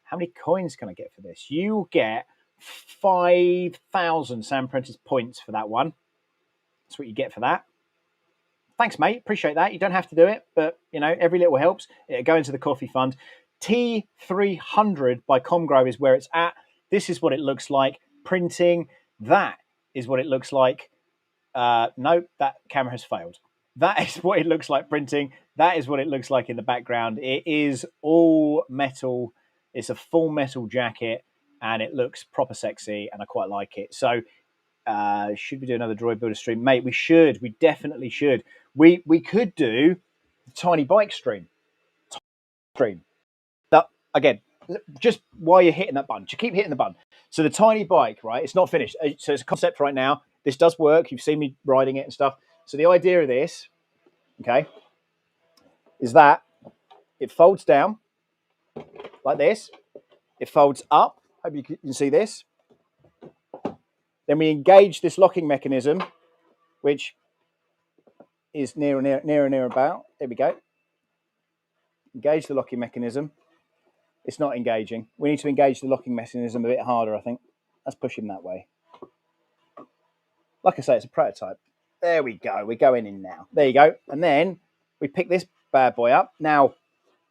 how many coins can I get for this? You get 5,000 Sam Prentice points for that one. That's what you get for that. Thanks, mate. Appreciate that. You don't have to do it, but, you know, every little helps. It'll go into the coffee fund. T300 by Comgrow is where it's at. This is what it looks like printing. That is what it looks like. No, that camera has failed. That is what it looks like printing. That is what it looks like in the background. It is all metal. It's a full metal jacket, and it looks proper sexy, and I quite like it. So should we do another Droid Builder stream? Mate, we should. We definitely should. We could do the tiny bike stream. That, again, just while you're hitting that button, just keep hitting the button. So the tiny bike, right, it's not finished. So it's a concept right now. This does work. You've seen me riding it and stuff. So the idea of this, okay, is that it folds down like this. It folds up. Hope you can see this. Then we engage this locking mechanism, which is near about. There we go. Engage the locking mechanism. It's not engaging. We need to engage the locking mechanism a bit harder, I think. Let's push him that way. Like I say, it's a prototype. There we go. We're going in now. There you go. And then we pick this bad boy up. Now,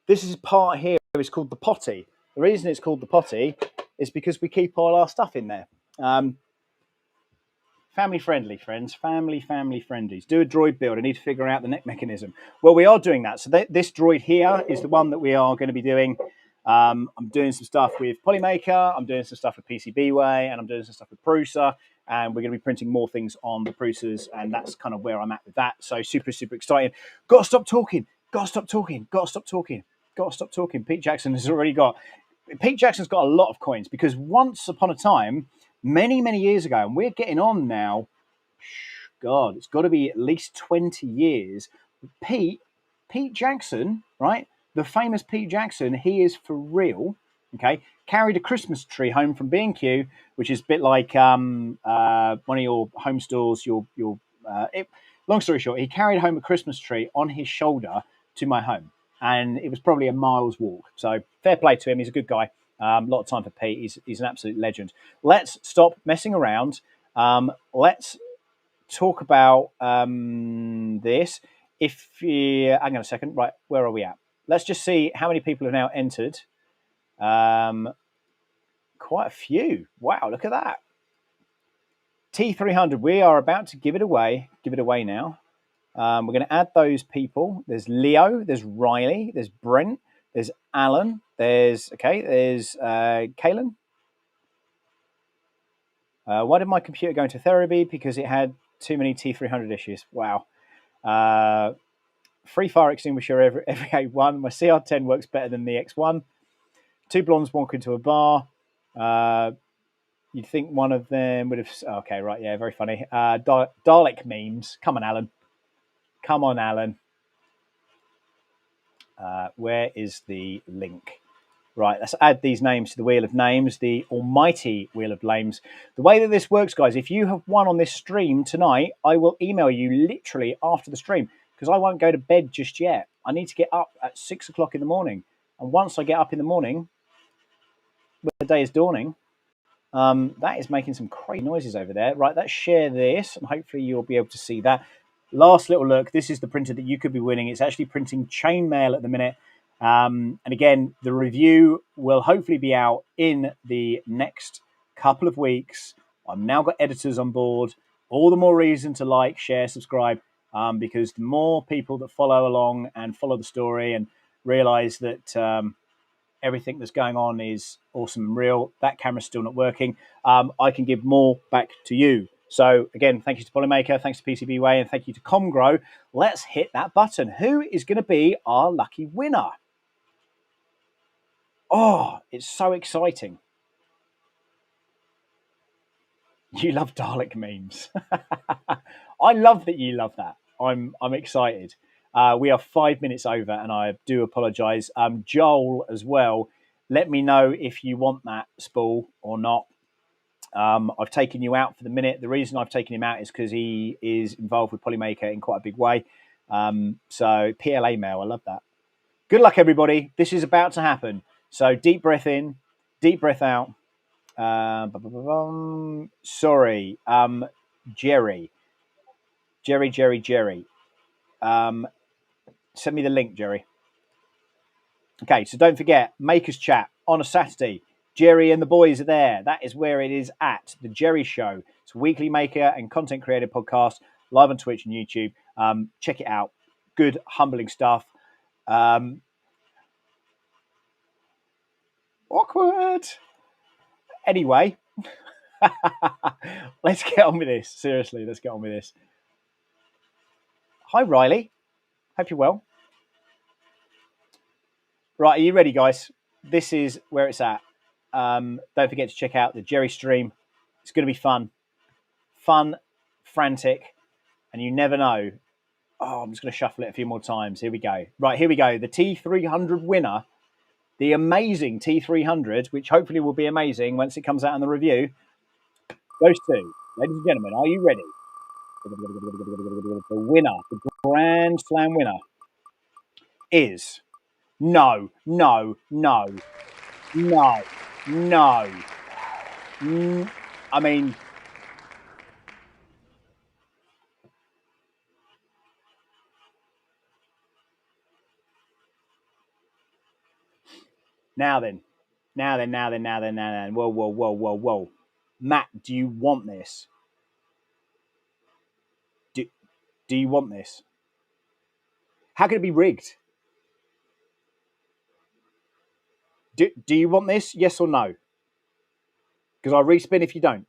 this is part here. It's called the potty. The reason it's called the potty is because we keep all our stuff in there. Family friendly, friends. Family friendly. Do a droid build. I need to figure out the neck mechanism. Well, we are doing that. So this droid here is the one that we are going to be doing. I'm doing some stuff with Polymaker. I'm doing some stuff with PCBWay, and I'm doing some stuff with Prusa. And we're going to be printing more things on the Prusas, and that's kind of where I'm at with that. So super, super exciting. Got to stop talking. Pete Jackson has already got... Pete Jackson's got a lot of coins because once upon a time, many, many years ago, and we're getting on now, God, it's got to be at least 20 years. Pete Jackson, right? The famous Pete Jackson, he is for real, okay? Carried a Christmas tree home from B&Q, which is a bit like one of your home stores. Long story short, he carried home a Christmas tree on his shoulder to my home, and it was probably a mile's walk. So fair play to him. He's a good guy. A lot of time for Pete. He's an absolute legend. Let's stop messing around. Let's talk about this. Hang on a second. Right, where are we at? Let's just see how many people have now entered. Quite a few. Wow, look at that. T300. We are about to give it away. Give it away now. We're going to add those people. There's Leo. There's Riley. There's Brent. There's Alan. There's Kaylin. Why did my computer go into therapy? Because it had too many T300 issues. Wow. Free fire extinguisher every A1. My CR10 works better than the X1. Two blondes walk into a bar. You'd think one of them would have... Okay, right, yeah, very funny. Dalek memes. Come on, Alan. Come on, Alan. Where is the link? Right, let's add these names to the Wheel of Names, the almighty Wheel of Names. The way that this works, guys, if you have won on this stream tonight, I will email you literally after the stream because I won't go to bed just yet. I need to get up at 6 o'clock in the morning. And once I get up in the morning, when the day is dawning, that is making some crazy noises over there. Right, let's share this, and hopefully you'll be able to see that. Last little look. This is the printer that you could be winning. It's actually printing chainmail at the minute. And again, the review will hopefully be out in the next couple of weeks. I've now got editors on board. All the more reason to like, share, subscribe, because the more people that follow along and follow the story and realize that everything that's going on is awesome and real. That camera's still not working. I can give more back to you. So again, thank you to Polymaker, thanks to PCBWay, and thank you to Comgrow. Let's hit that button. Who is going to be our lucky winner? Oh, it's so exciting. You love Dalek memes. I love that you love that. I'm excited. We are 5 minutes over, and I do apologise. Joel as well. Let me know if you want that spool or not. I've taken you out for the minute. The reason I've taken him out is because he is involved with Polymaker in quite a big way. So PLA mail, I love that. Good luck, everybody. This is about to happen. So deep breath in, deep breath out. Sorry, Jerry. Send me the link, Jerry. Okay, so don't forget, Makers Chat on a Saturday. Jerry and the boys are there. That is where it is at, The Jerry Show. It's a weekly maker and content creator podcast, live on Twitch and YouTube. Check it out. Good, humbling stuff. Awkward. Anyway, let's get on with this. Seriously, let's get on with this. Hi, Riley. Hope you're well. Right, are you ready, guys? This is where it's at. Don't forget to check out the Jerry stream. It's going to be fun, frantic, and you never know. Oh, I'm just going to shuffle it a few more times. Here we go. Right, here we go. The T300 winner, the amazing T300, which hopefully will be amazing once it comes out in the review. Those two, ladies and gentlemen, are you ready? The winner, the Grand Slam winner, is no. I mean, now then. Whoa. Matt, do you want this? Do you want this? How can it be rigged? Do you want this? Yes or no? Because I'll respin if you don't.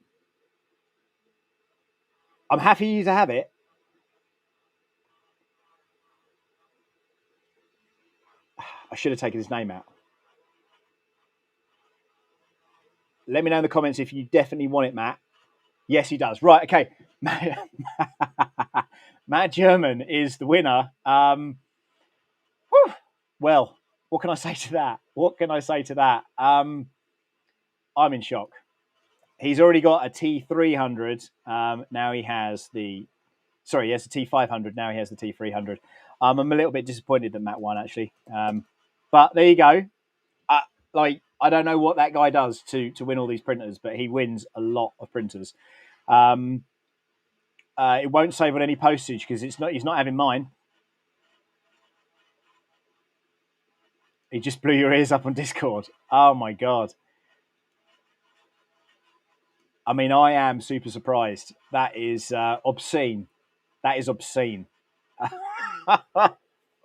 I'm happy to have it. I should have taken his name out. Let me know in the comments if you definitely want it, Matt. Yes, he does. Right, okay. Matt German is the winner. Well, what can I say to that? I'm in shock. He's already got a T300. Now he has he has a T500. Now he has the T300. I'm a little bit disappointed that Matt won, actually. But there you go. I don't know what that guy does to win all these printers, but he wins a lot of printers. It won't save on any postage because he's not having mine. He just blew your ears up on Discord. Oh my god. I mean, I am super surprised. That is obscene. That is obscene. Oh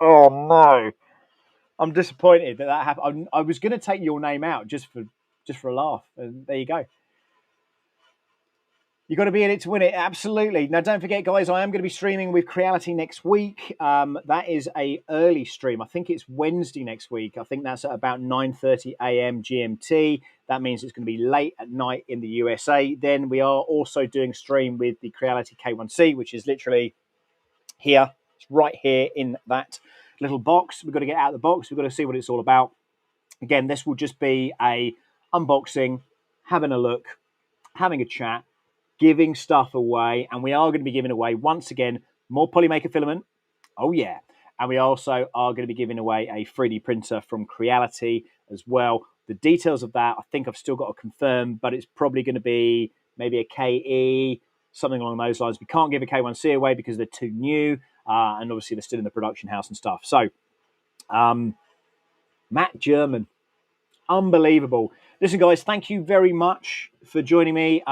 no. I'm disappointed that happened. I was going to take your name out just for a laugh, and there you go. You've got to be in it to win it. Absolutely. Now, don't forget, guys, I am going to be streaming with Creality next week. That is a early stream. I think it's Wednesday next week. I think that's at about 9:30 a.m. GMT. That means it's going to be late at night in the USA. Then we are also doing a stream with the Creality K1C, which is literally here. It's right here in that little box. We've got to get out of the box. We've got to see what it's all about. Again, this will just be a unboxing, having a look, having a chat, giving stuff away, and we are going to be giving away, once again, more Polymaker filament. Oh, yeah. And we also are going to be giving away a 3D printer from Creality as well. The details of that, I think I've still got to confirm, but it's probably going to be maybe a KE, something along those lines. We can't give a K1C away because they're too new, and obviously they're still in the production house and stuff. So, Matt German, unbelievable. Listen, guys, thank you very much for joining me.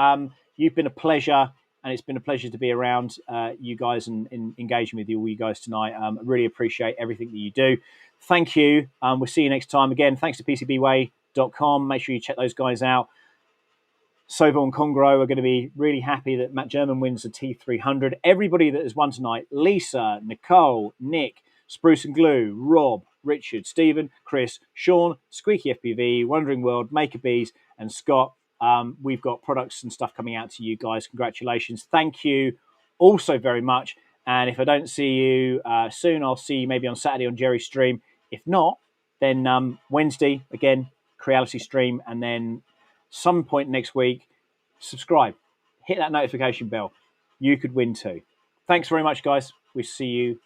You've been a pleasure, and it's been a pleasure to be around you guys and engaging with all you guys tonight. I really appreciate everything that you do. Thank you. We'll see you next time. Again, thanks to PCBWay.com. Make sure you check those guys out. Sovo and Comgrow are going to be really happy that Matt German wins the T300. Everybody that has won tonight, Lisa, Nicole, Nick, Spruce and Glue, Rob, Richard, Stephen, Chris, Sean, Squeaky FPV, Wandering World, Maker Bees, and Scott. We've got products and stuff coming out to you guys. Congratulations. Thank you also very much. And if I don't see you soon, I'll see you maybe on Saturday on Jerry's stream. If not, then Wednesday, again, Creality stream, and then some point next week, subscribe, hit that notification bell. You could win too. Thanks very much, guys. We see you